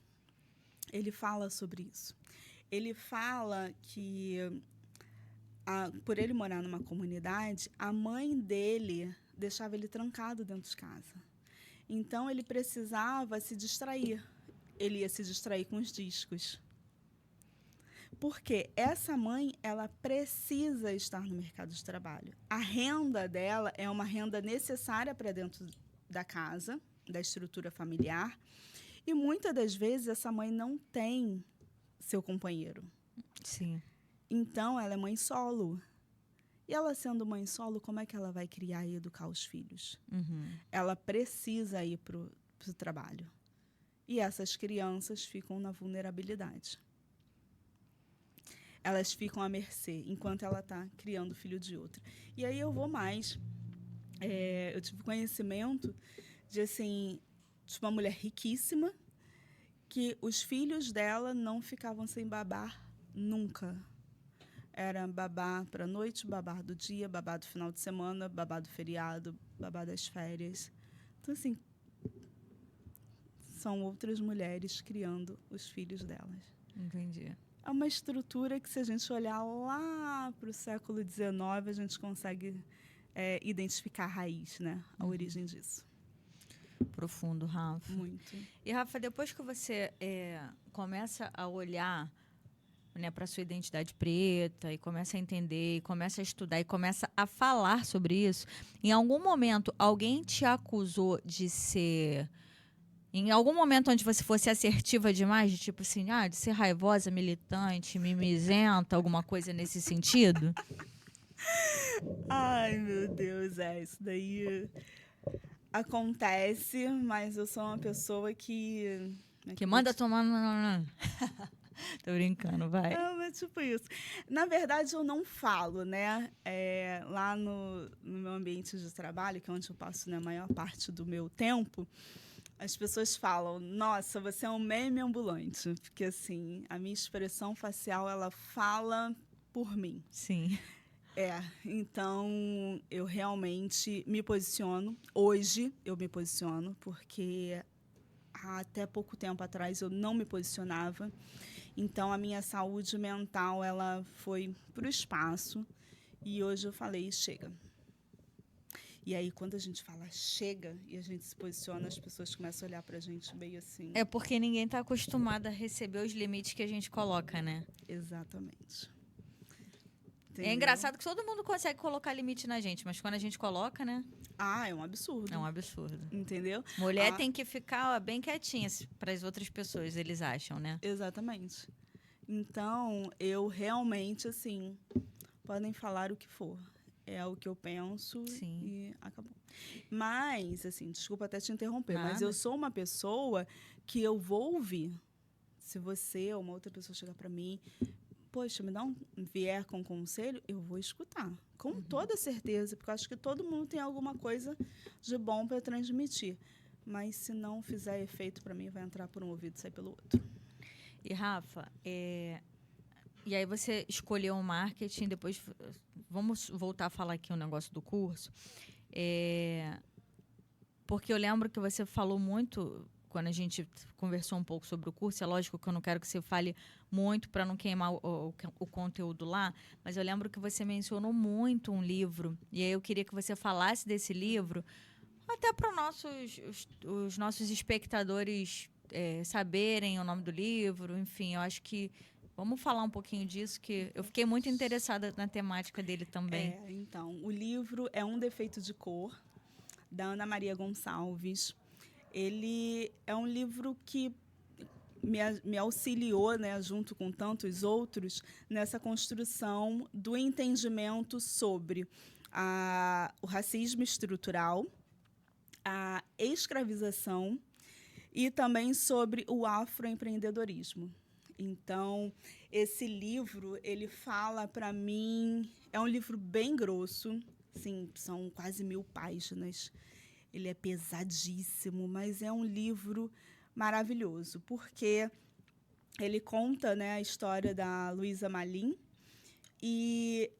ele fala sobre isso. Ele fala que, por ele morar numa comunidade, a mãe dele deixava ele trancado dentro de casa. Então, ele precisava se distrair. Ele ia se distrair com os discos. Porque essa mãe, ela precisa estar no mercado de trabalho. A renda dela é uma renda necessária para dentro da casa, da estrutura familiar. E, muitas das vezes, essa mãe não tem seu companheiro. Sim. Então, ela é mãe solo. E ela sendo mãe solo, como é que ela vai criar e educar os filhos? Uhum. Ela precisa ir para o trabalho. E essas crianças ficam na vulnerabilidade. Elas ficam à mercê, enquanto ela está criando o filho de outra. E aí eu vou mais. Eu tive conhecimento de, assim, de uma mulher riquíssima, que os filhos dela não ficavam sem babar nunca. Era babá para a noite, babá do dia, babá do final de semana, babá do feriado, babá das férias. Então, assim, são outras mulheres criando os filhos delas. Entendi. É uma estrutura que, se a gente olhar lá para o século XIX, a gente consegue identificar a raiz, né? A origem disso. Profundo, Rafa. Muito. E, Rafa, depois que você começa a olhar, né, para a sua identidade preta e começa a entender, e começa a estudar e começa a falar sobre isso, em algum momento alguém te acusou de ser... Em algum momento onde você fosse assertiva demais, de tipo assim, de ser raivosa, militante, mimizenta, alguma coisa nesse sentido? Ai, meu Deus, isso daí acontece, mas eu sou uma pessoa que... Que manda tomar... Tô brincando, vai. Não, é tipo isso. Na verdade, eu não falo, né? Lá no meu ambiente de trabalho, que é onde eu passo, né, a maior parte do meu tempo, as pessoas falam, nossa, você é um meme ambulante. Porque, assim, a minha expressão facial, ela fala por mim. Sim. Então, eu realmente me posiciono. Hoje, eu me posiciono, porque até pouco tempo atrás eu não me posicionava. Então, a minha saúde mental, ela foi para o espaço. E hoje eu falei, chega. E aí, quando a gente fala chega e a gente se posiciona, as pessoas começam a olhar pra gente meio assim. É porque ninguém está acostumado a receber os limites que a gente coloca, né? Exatamente. Entendeu? É engraçado que todo mundo consegue colocar limite na gente, mas quando a gente coloca, né? Ah, é um absurdo. É um absurdo. Entendeu? Mulher tem que ficar bem quietinha para as outras pessoas, eles acham, né? Exatamente. Então, eu realmente, assim, podem falar o que for. É o que eu penso. Sim. E acabou. Mas, assim, desculpa até te interromper, Nada. Mas eu sou uma pessoa que eu vou ouvir. Se você ou uma outra pessoa chegar para mim, poxa, vier com conselho, eu vou escutar. Com toda certeza, porque eu acho que todo mundo tem alguma coisa de bom para transmitir. Mas se não fizer efeito para mim, vai entrar por um ouvido e sair pelo outro. E, Rafa, e aí você escolheu o marketing, depois vamos voltar a falar aqui um negócio do curso. Porque eu lembro que você falou muito, quando a gente conversou um pouco sobre o curso, é lógico que eu não quero que você fale muito para não queimar o conteúdo lá, mas eu lembro que você mencionou muito um livro, e aí eu queria que você falasse desse livro, até para os nossos espectadores saberem o nome do livro, enfim, eu acho que vamos falar um pouquinho disso, que eu fiquei muito interessada na temática dele também. Então, o livro é Um Defeito de Cor, da Ana Maria Gonçalves. Ele é um livro que me auxiliou, né, junto com tantos outros, nessa construção do entendimento sobre o racismo estrutural, a escravização e também sobre o afroempreendedorismo. Então, esse livro, ele fala para mim, é um livro bem grosso, sim, são quase 1000 páginas. Ele é pesadíssimo, mas é um livro maravilhoso, porque ele conta, né, a história da Luísa Malim, e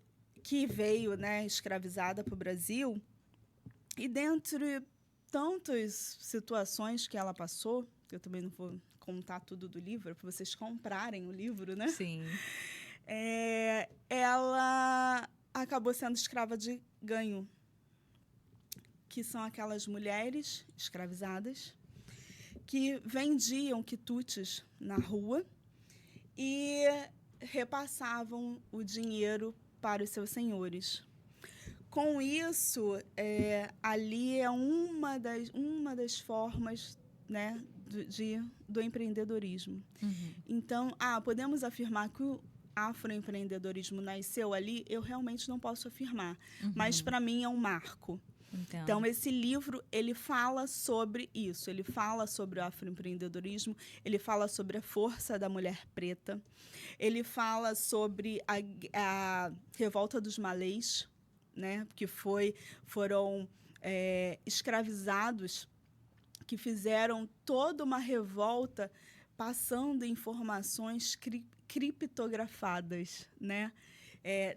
que veio, né, escravizada para o Brasil, e dentre tantas situações que ela passou, que eu também não vou contar tudo do livro, para vocês comprarem o livro, né? Sim. Ela acabou sendo escrava de ganho, que são aquelas mulheres escravizadas que vendiam quitutes na rua e repassavam o dinheiro para os seus senhores. Com isso, ali é uma das formas, né, do empreendedorismo. Então, podemos afirmar que o afroempreendedorismo nasceu ali? Eu realmente não posso afirmar, mas para mim é um marco. Entendo. Então, esse livro, ele fala sobre isso, ele fala sobre o afroempreendedorismo, ele fala sobre a força da mulher preta, ele fala sobre a revolta dos malês, né, que foram escravizados, que fizeram toda uma revolta passando informações criptografadas, né?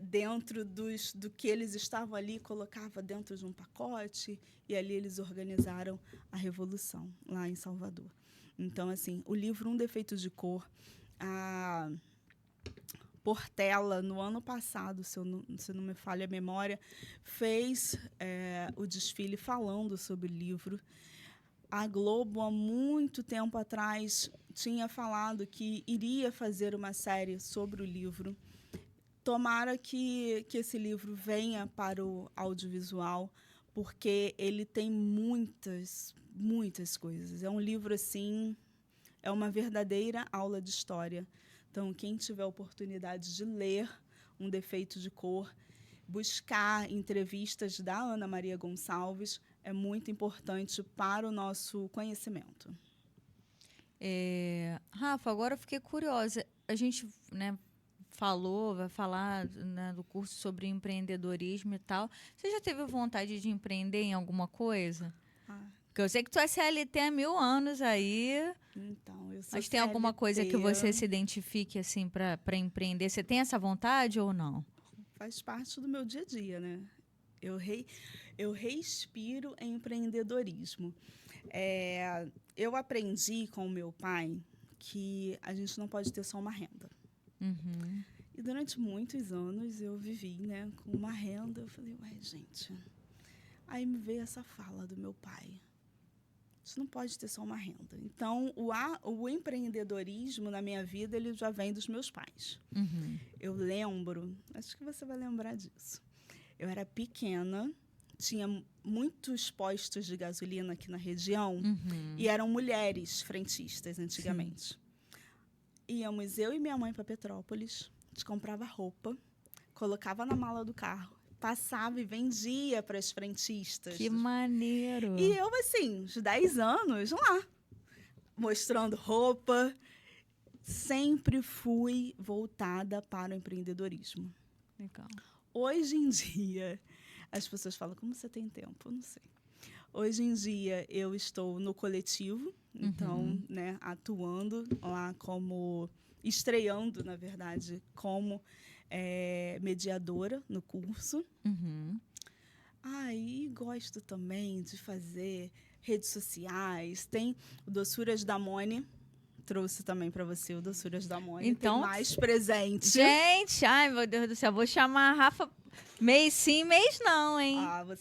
Dentro do que eles estavam ali, colocava dentro de um pacote, e ali eles organizaram a Revolução, lá em Salvador. Então, assim, o livro Um Defeito de Cor, a Portela, no ano passado, se não me falha a memória, fez o desfile falando sobre o livro. A Globo, há muito tempo atrás, tinha falado que iria fazer uma série sobre o livro. Tomara que esse livro venha para o audiovisual, porque ele tem muitas, muitas coisas. É um livro, assim, é uma verdadeira aula de história. Então, quem tiver a oportunidade de ler Um Defeito de Cor, buscar entrevistas da Ana Maria Gonçalves, é muito importante para o nosso conhecimento. Rafa, agora eu fiquei curiosa. A gente, né, vai falar, né, do curso sobre empreendedorismo e tal. Você já teve vontade de empreender em alguma coisa? Porque eu sei que tu é CLT há 1000 anos aí. Então, eu sou Mas tem alguma coisa que você se identifique assim para empreender? Você tem essa vontade ou não? Faz parte do meu dia a dia, né? Eu respiro empreendedorismo. Eu aprendi com o meu pai que a gente não pode ter só uma renda. E durante muitos anos eu vivi, né, com uma renda. Eu falei, ué, gente. Aí me veio essa fala do meu pai. Isso não pode ter só uma renda. Então, o empreendedorismo na minha vida, ele já vem dos meus pais. Uhum. Eu lembro, acho que você vai lembrar disso. Eu era pequena, tinha muitos postos de gasolina aqui na região e eram mulheres frentistas antigamente. Íamos eu e minha mãe para Petrópolis, a gente comprava roupa, colocava na mala do carro, passava e vendia para as frentistas. Que maneiro! E eu, assim, uns 10 anos, lá, mostrando roupa. Sempre fui voltada para o empreendedorismo. Legal. Hoje em dia, as pessoas falam, como você tem tempo? Eu não sei. Hoje em dia, eu estou no coletivo, então, né, atuando lá estreando, na verdade, como mediadora no curso. E gosto também de fazer redes sociais. Tem o Doçuras da Mone. Trouxe também para você o Doçuras da Mone. Então, tem mais presente. Gente, ai, meu Deus do céu, vou chamar a Rafa mês sim, mês não, hein?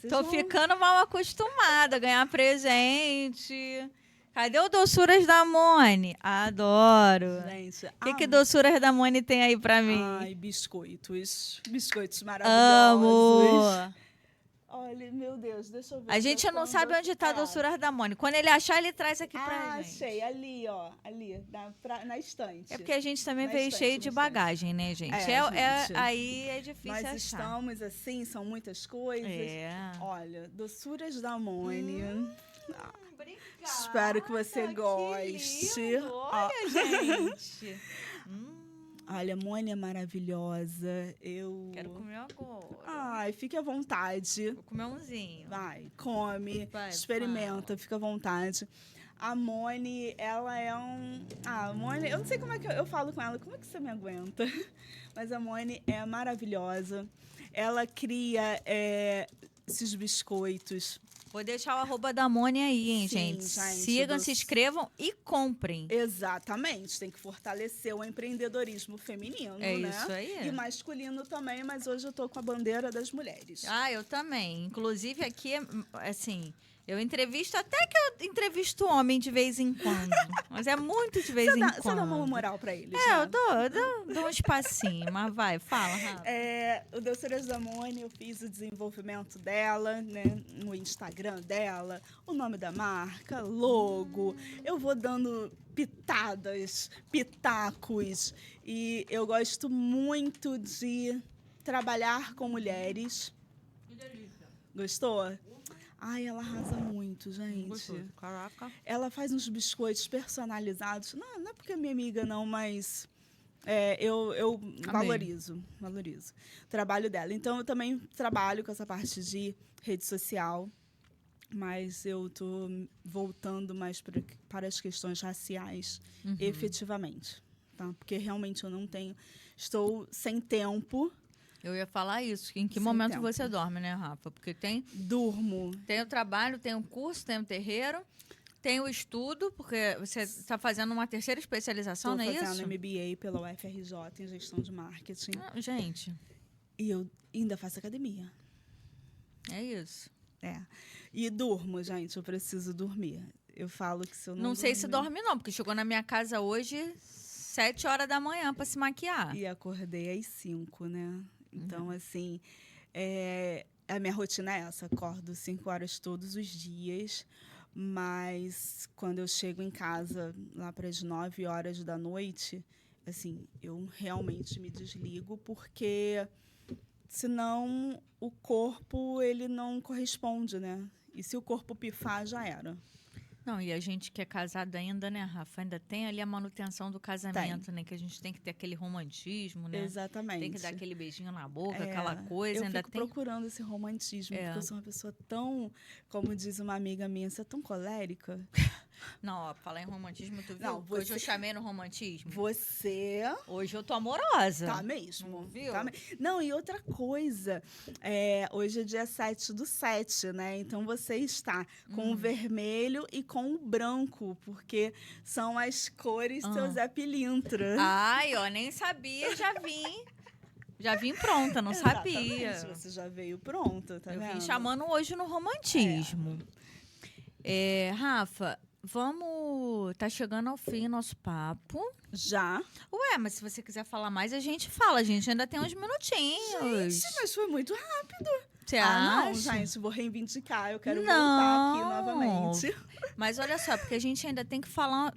Tô ficando mal acostumada a ganhar presente. Cadê o Doçuras da Mone? Adoro. Gente, o que Doçuras da Mone tem aí pra mim? Ai, biscoitos. Biscoitos maravilhosos. Amo! Olha, meu Deus, deixa eu ver. A gente não sabe onde está a Doçuras da Mone. Quando ele achar, ele traz aqui pra gente. Achei. Ali, ó. Ali, na estante. É porque a gente também veio cheio de bagagem, né, gente? Gente? Aí é difícil achar. Nós estamos assim, são muitas coisas. Olha, Doçuras da Mone. Obrigada. Espero que você goste. Que lindo. Olha, gente. Olha, a Mone é maravilhosa. Quero comer agora. Ai, fique à vontade. Vou comer umzinho. Vai, come, experimenta, fica à vontade. A Mone, ela é a Mone, eu não sei como é que eu falo com ela, como é que você me aguenta? Mas a Mone é maravilhosa. Ela cria esses biscoitos. Vou deixar o @, da Mone aí, hein, gente? Sigam, se inscrevam e comprem. Exatamente. Tem que fortalecer o empreendedorismo feminino, né? Isso aí. E masculino também, mas hoje eu tô com a bandeira das mulheres. Eu também. Inclusive, aqui, assim, eu entrevisto, até que eu entrevisto homem de vez em quando. Mas é muito de vez em quando. Você dá uma moral pra eles, eu dou um espacinho. Mas vai, fala, Rafa. O Doçuras da Mone, eu fiz o desenvolvimento dela, né, no Instagram dela, o nome da marca, logo. Eu vou dando pitacos. E eu gosto muito de trabalhar com mulheres. Que delícia. Gostou? Ela arrasa muito, gente. Caraca. Ela faz uns biscoitos personalizados. Não é porque é minha amiga, não, mas eu valorizo o trabalho dela. Então, eu também trabalho com essa parte de rede social, mas eu estou voltando mais para as questões raciais, efetivamente. Tá? Porque realmente eu não tenho... Estou sem tempo. Eu ia falar isso. Em que momento você dorme, né, Rafa? Porque Durmo. Tem o trabalho, tem o curso, tem o terreiro, tem o estudo, porque você está fazendo uma terceira especialização, não é isso? Estou fazendo MBA pela UFRJ em gestão de marketing. Gente. E eu ainda faço academia. É isso. E durmo, gente. Eu preciso dormir. Eu falo que se eu não sei se dorme, não, porque chegou na minha casa hoje 7 horas da manhã para se maquiar. E acordei às 5, né? Então, assim, a minha rotina é essa. Acordo 5 horas todos os dias, mas quando eu chego em casa, lá para as 9 horas da noite, assim, eu realmente me desligo, porque senão o corpo, ele não corresponde, né? E se o corpo pifar, já era. Não, e a gente que é casada ainda, né, Rafa? Ainda tem ali a manutenção do casamento, né? Que a gente tem que ter aquele romantismo, né? Exatamente. Tem que dar aquele beijinho na boca, aquela coisa. Eu fico procurando esse romantismo, porque eu sou uma pessoa tão, como diz uma amiga minha, você é tão colérica. Não, falar em romantismo, tu viu? Não, hoje eu chamei no romantismo. Hoje eu tô amorosa. Tá mesmo. Não, viu? Não, e outra coisa. Hoje é dia 7/7, né? Então você está com o vermelho e com o branco, porque são as cores do seu Zé Pilintra. Nem sabia, já vim. Já vim pronta, não sabia. Você já veio pronta, tá vendo? Eu vim chamando hoje no romantismo. Rafa, vamos... Tá chegando ao fim nosso papo. Já? Ué, mas se você quiser falar mais, a gente fala. A gente ainda tem uns minutinhos. Gente, mas foi muito rápido. Você acha? Não, gente, vou reivindicar. Eu quero voltar aqui novamente. Mas olha só, porque a gente ainda tem que falar...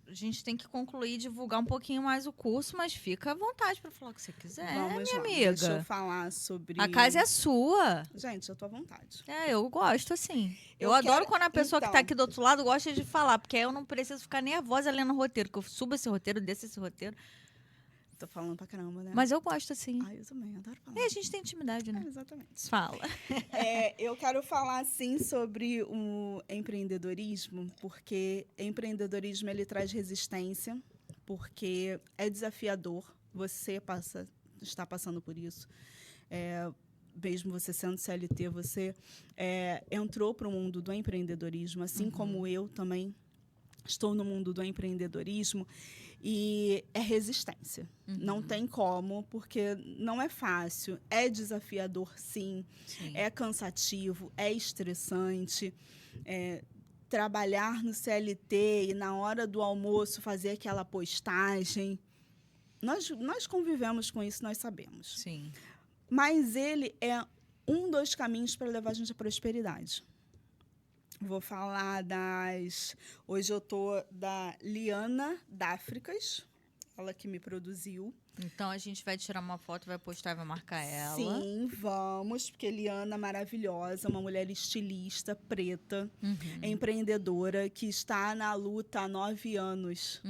A gente tem que concluir e divulgar um pouquinho mais o curso, mas fica à vontade para falar o que você quiser, minha amiga. Deixa eu falar sobre... A casa é sua. Gente, eu tô à vontade. Eu gosto, assim. Eu adoro quando a pessoa que tá aqui do outro lado gosta de falar, porque aí eu não preciso ficar nervosa lendo o roteiro, que eu subo esse roteiro, desço esse roteiro. Tô falando pra caramba, né? Mas eu gosto, assim. Eu também, adoro falar. E a gente tem intimidade, né? Exatamente. Fala. Eu quero falar, assim, sobre o empreendedorismo, porque empreendedorismo, ele traz resistência, porque é desafiador. Você está passando por isso. Mesmo você sendo CLT, você entrou para o mundo do empreendedorismo, assim como eu também estou no mundo do empreendedorismo. E é resistência. Não tem como, porque não é fácil. É desafiador, sim. É cansativo, é estressante. Trabalhar no CLT e, na hora do almoço, fazer aquela postagem. Nós convivemos com isso, nós sabemos. Sim. Mas ele é um dos caminhos para levar a gente à prosperidade. Vou falar Hoje eu tô da Liana Dáfricas, ela que me produziu. Então a gente vai tirar uma foto, vai postar e vai marcar ela. Sim, vamos, porque Liana é maravilhosa, uma mulher estilista, preta, empreendedora, que está na luta há 9 anos.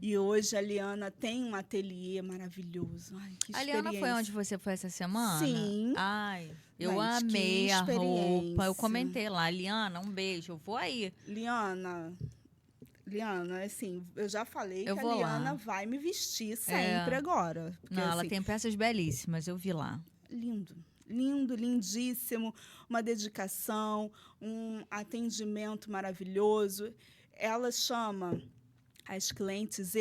E hoje a Liana tem um ateliê maravilhoso. Ai, que experiência. A Liana foi onde você foi essa semana? Sim. Ai, eu amei a roupa. Eu comentei lá, Liana, um beijo, eu vou aí. Liana, assim, eu já falei que a Liana vai me vestir sempre agora. Porque, não, ela tem peças belíssimas, eu vi lá. Lindo, lindíssimo. Uma dedicação, um atendimento maravilhoso. Ela chama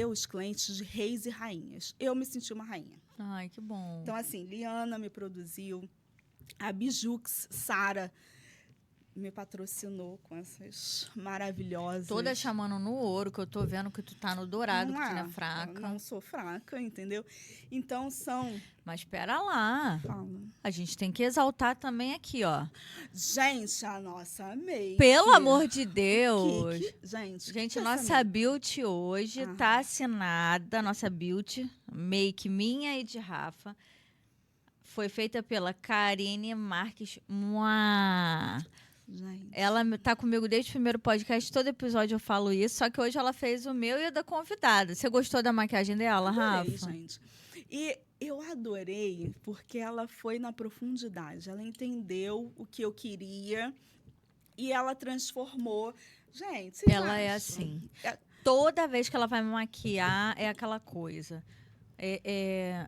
os clientes de reis e rainhas. Eu me senti uma rainha. Ai, que bom. Então, assim, Liana me produziu. A Bijux, Sara, me patrocinou com essas maravilhosas. Toda chamando no ouro, que eu tô vendo que tu tá no dourado, que tu não é fraca. Eu não sou fraca, entendeu? Então são... Mas espera lá. Fala. A gente tem que exaltar também aqui, ó. Gente, a nossa make. Pelo amor de Deus. Gente, nossa beauty hoje tá assinada. Nossa beauty, make minha e de Rafa. Foi feita pela Karine Marques. Gente. Ela tá comigo desde o primeiro podcast, todo episódio eu falo isso, só que hoje ela fez o meu e o da convidada. Você gostou da maquiagem dela, Adorei, Rafa? Gente. E eu adorei porque ela foi na profundidade, ela entendeu o que eu queria e ela transformou. Gente, ela é assim. Toda vez que ela vai me maquiar, é aquela coisa.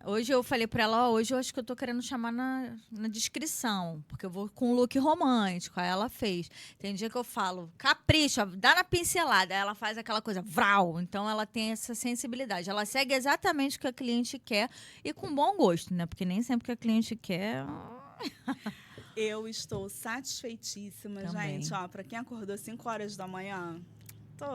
Hoje eu falei pra ela, hoje eu acho que eu tô querendo chamar na descrição, porque eu vou com um look romântico. Aí ela fez. Tem dia que eu falo, capricha, dá na pincelada. Aí ela faz aquela coisa, vral. Então ela tem essa sensibilidade. Ela segue exatamente o que a cliente quer e com bom gosto, né? Porque nem sempre o que a cliente quer... Eu estou satisfeitíssima, também. Gente. Ó, pra quem acordou 5 horas da manhã... Tô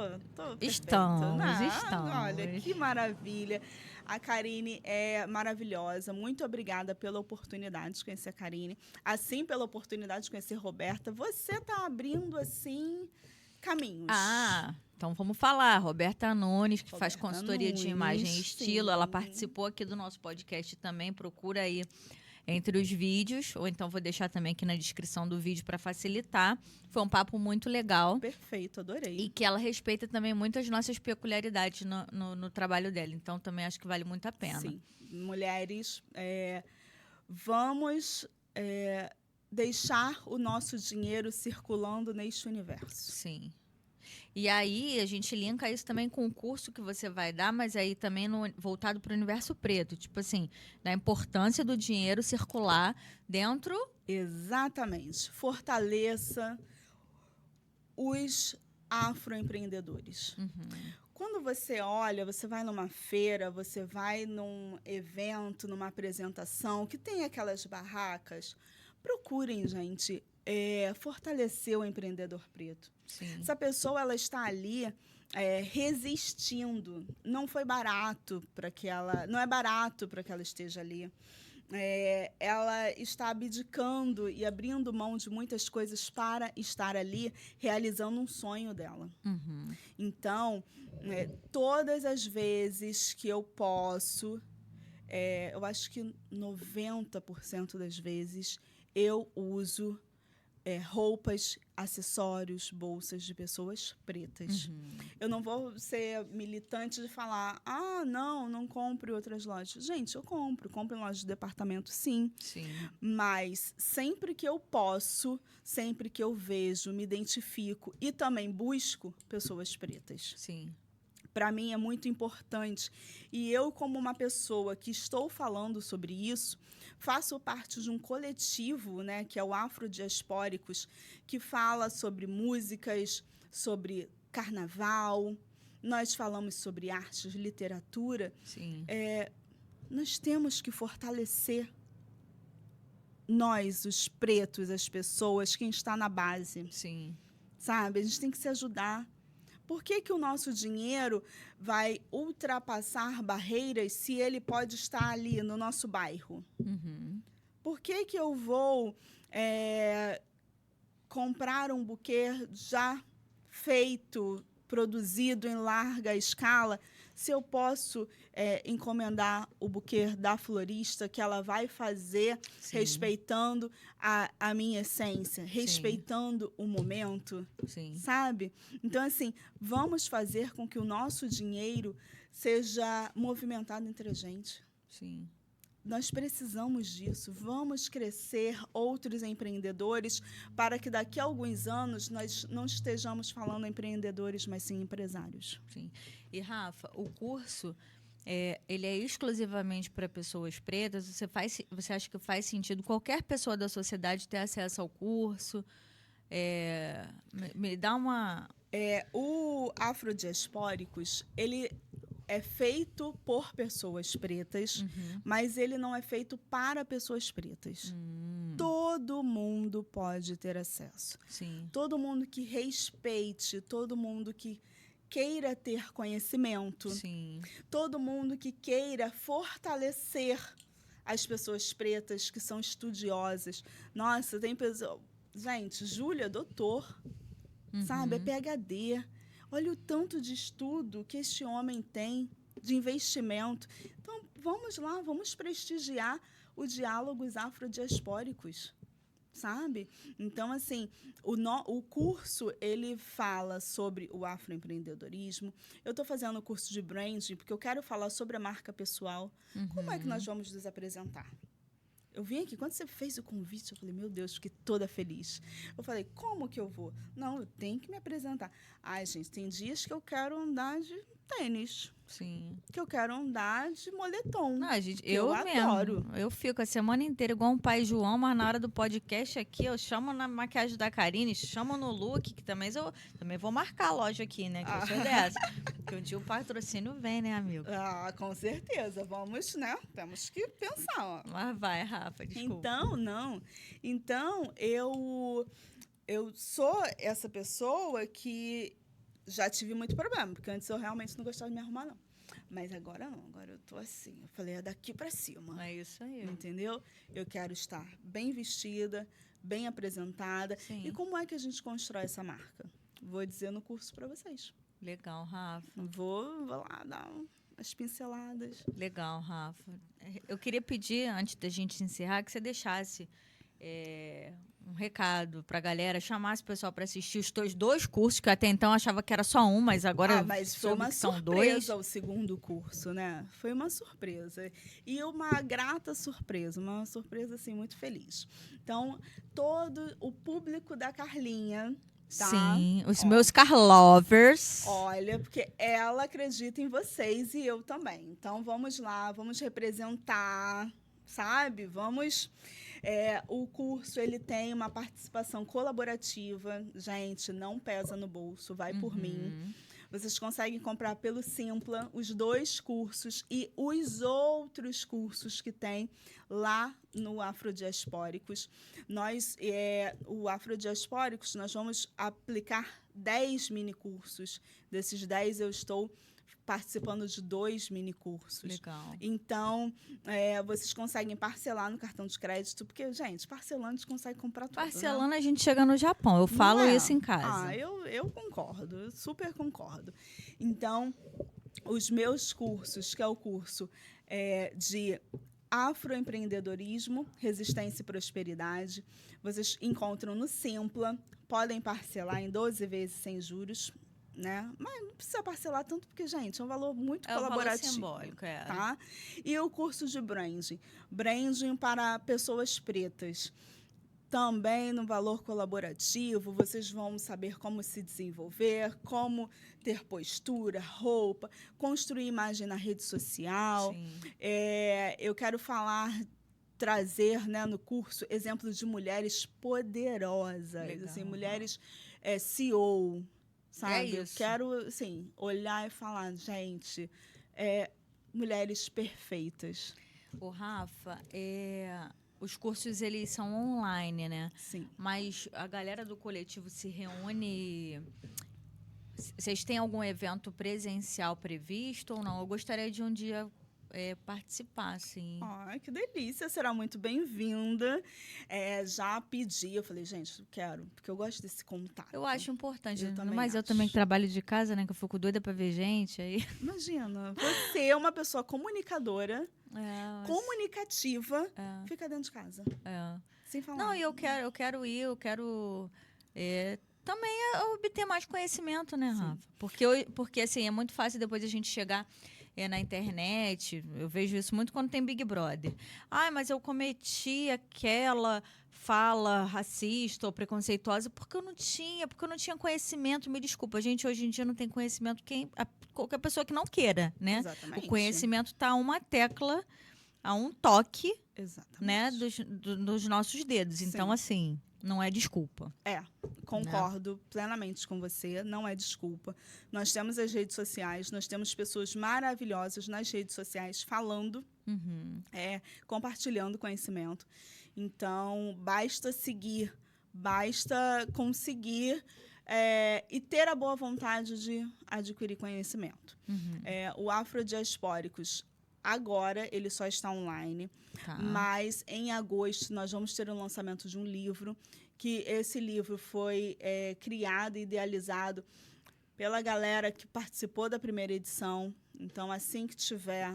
estamos. Olha, que maravilha. A Karine é maravilhosa. Muito obrigada pela oportunidade de conhecer a Karine. Assim, pela oportunidade de conhecer a Roberta. Você está abrindo, assim, caminhos. Então vamos falar. Roberta Nunes, que faz consultoria de imagem e estilo. Sim. Ela participou aqui do nosso podcast também. Procura aí entre os vídeos, ou então vou deixar também aqui na descrição do vídeo para facilitar. Foi um papo muito legal. Perfeito, adorei. E que ela respeita também muito as nossas peculiaridades no trabalho dela. Então, também acho que vale muito a pena. Sim. Mulheres, vamos deixar o nosso dinheiro circulando neste universo. Sim. E aí, a gente linka isso também com o curso que você vai dar, mas aí também voltado para o universo preto. Tipo assim, da importância do dinheiro circular dentro... Exatamente. Fortaleça os afroempreendedores. quando você olha, você vai numa feira, você vai num evento, numa apresentação, que tem aquelas barracas, procurem, gente, fortalecer o empreendedor preto. Sim. Essa pessoa, ela está ali resistindo. Não foi barato para que ela... Não é barato para que ela esteja ali. Ela está abdicando e abrindo mão de muitas coisas para estar ali realizando um sonho dela. Uhum. Então, todas as vezes que eu posso, eu acho que 90% das vezes eu uso roupas, acessórios, bolsas de pessoas pretas. Uhum. Eu não vou ser militante de falar, não compre outras lojas. Gente, eu compro em lojas de departamento, sim. Sim. Mas sempre que eu posso, sempre que eu vejo, me identifico e também busco pessoas pretas. Sim. Para mim é muito importante. E eu, como uma pessoa que estou falando sobre isso, faço parte de um coletivo, né, que é o Afrodiaspóricos, que fala sobre músicas, sobre carnaval. Nós falamos sobre artes, literatura. Sim. Nós temos que fortalecer nós, os pretos, as pessoas, quem está na base. Sim. Sabe? A gente tem que se ajudar. Por que o nosso dinheiro vai ultrapassar barreiras se ele pode estar ali no nosso bairro? Uhum. Por que eu vou comprar um buquê já feito, produzido em larga escala, se eu posso encomendar o buquê da florista, que ela vai fazer Sim. respeitando a minha essência, respeitando o momento, Sim. sabe? Então, assim, vamos fazer com que o nosso dinheiro seja movimentado entre a gente. Sim. Nós precisamos disso. Vamos crescer outros empreendedores para que daqui a alguns anos nós não estejamos falando empreendedores, mas sim empresários. Sim. E, Rafa, o curso, ele é exclusivamente para pessoas pretas? Você acha que faz sentido qualquer pessoa da sociedade ter acesso ao curso? Me dá uma... O Afrodiaspóricos, ele é feito por pessoas pretas, mas ele não é feito para pessoas pretas. Todo mundo pode ter acesso. Sim. Todo mundo que respeite, todo mundo que queira ter conhecimento, Sim. todo mundo que queira fortalecer as pessoas pretas que são estudiosas. Nossa, tem pessoa... Gente, Júlia, doutor, sabe? É PhD. Olha o tanto de estudo que este homem tem, de investimento. Então, vamos lá, vamos prestigiar o Diálogos Afrodiaspóricos, sabe? Então, assim, o curso, ele fala sobre o afroempreendedorismo. Eu estou fazendo o curso de branding porque eu quero falar sobre a marca pessoal. Como é que nós vamos nos apresentar? Eu vim aqui, quando você fez o convite, eu falei, meu Deus, fiquei toda feliz. Eu falei, como que eu vou? Não, eu tenho que me apresentar. Ai, gente, tem dias que eu quero andar de tênis. Sim. Que eu quero andar de moletom. Não, gente, eu adoro. Eu fico a semana inteira igual um pai João, mas na hora do podcast aqui, eu chamo na maquiagem da Karine, chamo no look, que também eu também vou marcar a loja aqui, né? Que eu sou dessa. Porque um dia o patrocínio vem, né, amigo? Com certeza. Vamos, né? Temos que pensar, ó. Mas vai, Rafa, desculpa. Então, eu sou essa pessoa que já tive muito problema, porque antes eu realmente não gostava de me arrumar, não. Mas agora não, agora eu tô assim. Eu falei, é daqui para cima. É isso aí. Entendeu? Eu quero estar bem vestida, bem apresentada. Sim. E como é que a gente constrói essa marca? Vou dizer no curso para vocês. Legal, Rafa. Vou lá dar as pinceladas. Legal, Rafa. Eu queria pedir, antes da gente encerrar, que você deixasse um recado para a galera, chamasse o pessoal para assistir os teus 2 cursos, que até então eu achava que era só um, mas agora foi uma surpresa o segundo curso, né? Foi uma surpresa. E uma grata surpresa, uma surpresa assim, muito feliz. Então, todo o público da Carlinha... Tá? Sim, os meus Carlovers. Olha, porque ela acredita em vocês e eu também. Então, vamos lá, vamos representar, sabe? Vamos... o curso, ele tem uma participação colaborativa. Gente, não pesa no bolso, vai por mim. Vocês conseguem comprar pelo Simpla os 2 cursos e os outros cursos que tem lá no Afrodiaspóricos. O Afrodiaspóricos, nós vamos aplicar 10 minicursos. Desses 10, eu estou participando de 2 minicursos. Legal. Então, vocês conseguem parcelar no cartão de crédito, porque, gente, parcelando a gente consegue comprar tudo. Parcelando, né? a gente chega no Japão. Eu falo isso em casa. Eu concordo, eu super concordo. Então, os meus cursos, que é o curso de Afroempreendedorismo, Resistência e Prosperidade, vocês encontram no Simpla, podem parcelar em 12 vezes sem juros, né? Mas não precisa parcelar tanto, porque, gente, é um valor muito colaborativo. Um valor simbólico, tá? E o curso de branding para pessoas pretas. Também no valor colaborativo, vocês vão saber como se desenvolver, como ter postura, roupa, construir imagem na rede social. Eu quero trazer, né, no curso exemplos de mulheres poderosas, assim, mulheres CEO, sabe? Eu quero, assim, olhar e falar, gente, mulheres perfeitas. Ô, Rafa, os cursos, eles são online, né? Sim. Mas a galera do coletivo se reúne... Vocês têm algum evento presencial previsto ou não? Eu gostaria de um dia participar, assim. Ai, que delícia, será muito bem-vinda. Já pedi, eu falei, gente, eu quero, porque eu gosto desse contato. Eu acho importante, mas eu também trabalho de casa, né, que eu fico doida pra ver gente aí. Imagina, você é uma pessoa comunicadora, comunicativa, fica dentro de casa. Sem falar. Não, e eu quero ir, também obter mais conhecimento, né, Rafa? Porque, assim, é muito fácil depois a gente chegar na internet, eu vejo isso muito quando tem Big Brother. Mas eu cometi aquela fala racista ou preconceituosa porque eu não tinha conhecimento. Me desculpa, a gente hoje em dia não tem conhecimento, qualquer pessoa que não queira, né? Exatamente. O conhecimento está a uma tecla, a um toque, exatamente, né, dos nossos dedos. Sim. Então, assim, não é desculpa. Concordo plenamente com você, não é desculpa. Nós temos as redes sociais, nós temos pessoas maravilhosas nas redes sociais falando, compartilhando conhecimento. Então, basta seguir, basta conseguir e ter a boa vontade de adquirir conhecimento. O Afrodiaspóricos, agora, ele só está online, mas em agosto nós vamos ter o lançamento de um livro, que esse livro foi criado e idealizado pela galera que participou da primeira edição. Então, assim que tiver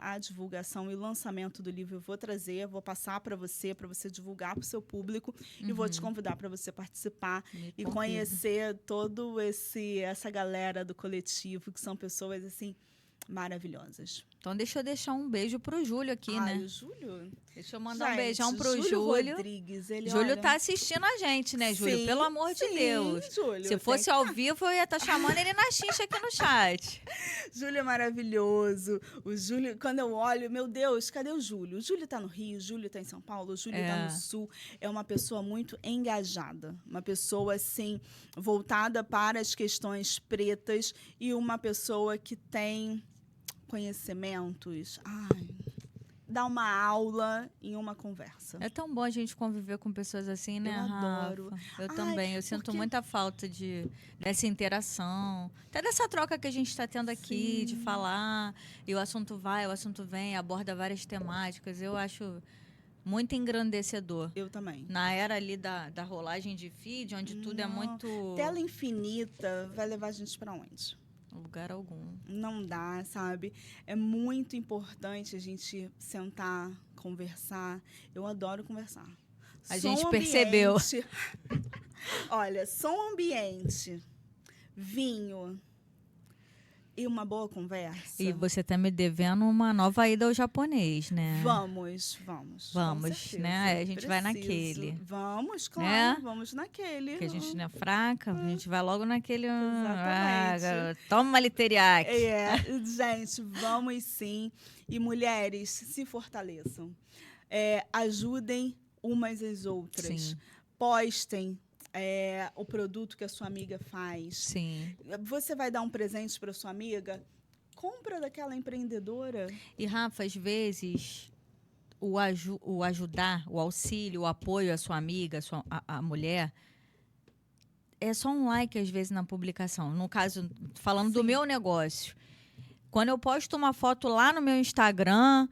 a divulgação e o lançamento do livro, eu vou passar para você divulgar para o seu público e vou te convidar para você participar e conhecer todo essa galera do coletivo, que são pessoas, assim, maravilhosas. Então, deixa eu deixar um beijo pro Júlio aqui, né? O Júlio? Deixa eu mandar um beijão pro Júlio. Rodrigues, Júlio tá assistindo a gente, né, Júlio? Sim, pelo amor de Deus. Júlio, se fosse ao vivo, eu ia estar chamando ele na xincha aqui no chat. Júlio é maravilhoso. O Júlio, quando eu olho, meu Deus, cadê o Júlio? O Júlio tá no Rio, o Júlio tá em São Paulo, o Júlio tá no Sul. É uma pessoa muito engajada. Uma pessoa, assim, voltada para as questões pretas e uma pessoa que tem conhecimentos. Dá uma aula em uma conversa. É tão bom a gente conviver com pessoas assim, né, Eu adoro. Rafa? Eu também. Eu sinto muita falta dessa interação. Até dessa troca que a gente está tendo aqui, de falar. E o assunto vai, o assunto vem, aborda várias temáticas. Eu acho muito engrandecedor. Eu também. Na era ali da rolagem de feed, onde tudo é muito... Tela infinita vai levar a gente para onde? Lugar algum. Não dá, sabe? É muito importante a gente sentar, conversar. Eu adoro conversar. A gente percebeu. Olha, som ambiente, vinho e uma boa conversa. E você tá me devendo uma nova ida ao japonês, né? Vamos, né? A gente vai naquele. Vamos, claro, vamos naquele. Que a gente não é fraca, a gente vai logo naquele... Exatamente. Toma literiaque. Gente, vamos sim. E mulheres, se fortaleçam. Ajudem umas às outras. Sim. Postem o produto que a sua amiga faz. Sim. Você vai dar um presente para sua amiga? Compra daquela empreendedora. E, Rafa, às vezes, o ajudar, o auxílio, o apoio à sua amiga, a mulher, é só um like, às vezes, na publicação. No caso, falando do meu negócio. Quando eu posto uma foto lá no meu Instagram,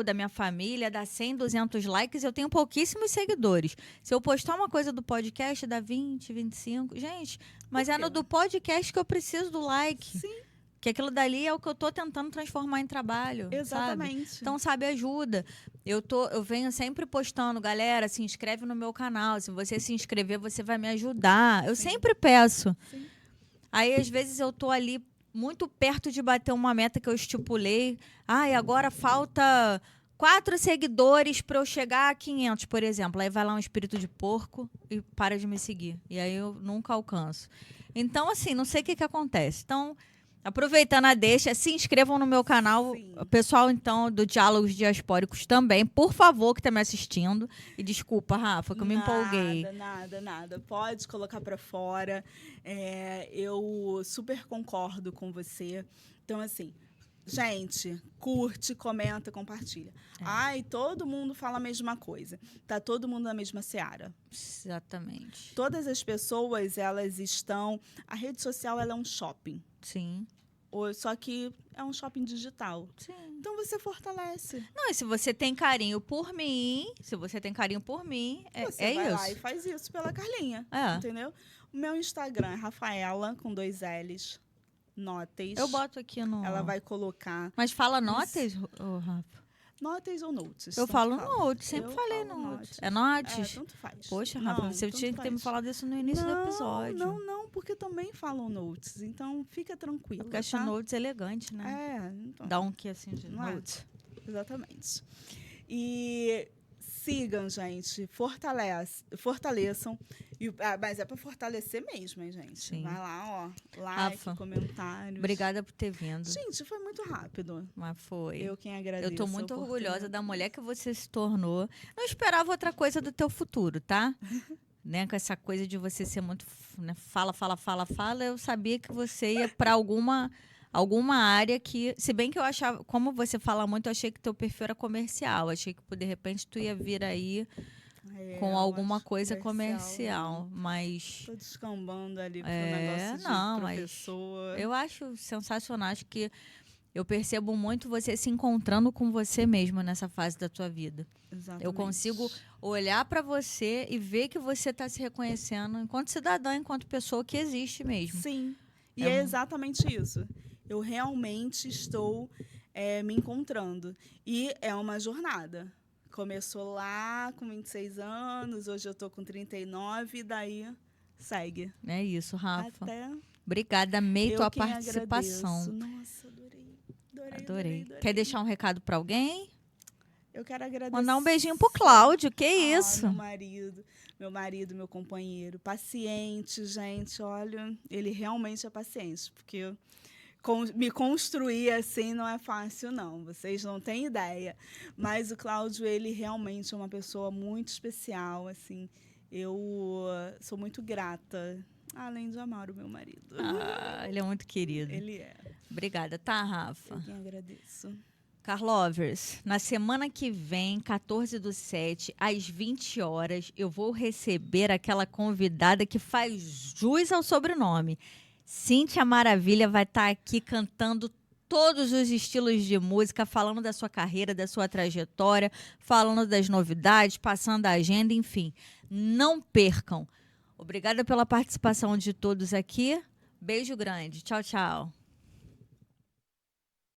da minha família, dá 100, 200 likes, eu tenho pouquíssimos seguidores. Se eu postar uma coisa do podcast, dá 20, 25. Gente, mas é no do podcast que eu preciso do like. Sim. Que aquilo dali é o que eu tô tentando transformar em trabalho. Exatamente. Sabe? Então, sabe, ajuda. Eu venho sempre postando, galera, se inscreve no meu canal. Se você se inscrever, você vai me ajudar. Eu sempre peço. Sim. Aí, às vezes, eu tô ali muito perto de bater uma meta que eu estipulei. E agora falta 4 seguidores para eu chegar a 500, por exemplo. Aí vai lá um espírito de porco e para de me seguir. E aí eu nunca alcanço. Então, assim, não sei o que acontece. Então, aproveitando a deixa, se inscrevam no meu canal. Sim. O pessoal, então, do Diálogos Diaspóricos também, por favor, que está me assistindo. E desculpa, Rafa, que eu me empolguei. Nada. Pode colocar para fora. Eu super concordo com você. Então, assim, gente, curte, comenta, compartilha. Todo mundo fala a mesma coisa. Tá todo mundo na mesma seara. Exatamente. Todas as pessoas, elas estão... A rede social, ela é um shopping. Sim. Só que é um shopping digital. Sim. Então você fortalece. Não, e se você tem carinho por mim, você vai isso. lá e faz isso pela Carlinha. Entendeu? O meu Instagram é Rafaela, com 2 L's. Notes. Eu boto aqui no... Ela vai colocar... Mas fala notes, Rafa? Notes ou notes? Eu falo notes, sempre falei notes. É notes? Tanto faz. Poxa, Rafa, você tinha que ter me falado isso no início do episódio. Não, porque também falam notes. Então, fica tranquilo. Porque acho notes elegante, né? Então. Dá um que assim de notes. Exatamente. E sigam, gente. Fortaleçam. Mas é para fortalecer mesmo, hein, gente? Sim. Vai lá, like, Rafa, comentários. Obrigada por ter vindo. Gente, foi muito rápido. Mas foi. Eu quem agradeço. Eu tô muito orgulhosa da mulher que você se tornou. Não esperava outra coisa do teu futuro, tá? Né? Com essa coisa de você ser muito... Né? Fala. Eu sabia que você ia para alguma área que... Se bem que eu achava... Como você fala muito, eu achei que teu perfil era comercial. Achei que, de repente, tu ia vir aí... com alguma coisa comercial, mas... Tô descambando ali pro negócio de professor. Mas eu acho sensacional, acho que eu percebo muito você se encontrando com você mesmo nessa fase da tua vida. Exatamente. Eu consigo olhar para você e ver que você está se reconhecendo enquanto cidadã, enquanto pessoa que existe mesmo. Sim, e é exatamente isso. Eu realmente estou me encontrando. E é uma jornada. Começou lá com 26 anos, hoje eu tô com 39, e daí segue. É isso, Rafa. Até... Obrigada, amei tua participação. Agradeço. Nossa, adorei. Quer deixar um recado para alguém? Eu quero agradecer. Mandar um beijinho pro Cláudio, que isso? Meu marido, meu companheiro. Paciente, gente, olha, ele realmente é paciente, porque... me construir assim não é fácil, não. Vocês não têm ideia. Mas o Cláudio, ele realmente é uma pessoa muito especial, assim. Eu sou muito grata, além de amar o meu marido. Ele é muito querido. Ele é. Obrigada, tá, Rafa? Eu quem agradeço. Carlovers, na semana que vem, 14/7, às 20 horas, eu vou receber aquela convidada que faz jus ao sobrenome. Cíntia Maravilha vai estar aqui cantando todos os estilos de música, falando da sua carreira, da sua trajetória, falando das novidades, passando a agenda, enfim. Não percam. Obrigada pela participação de todos aqui. Beijo grande. Tchau, tchau.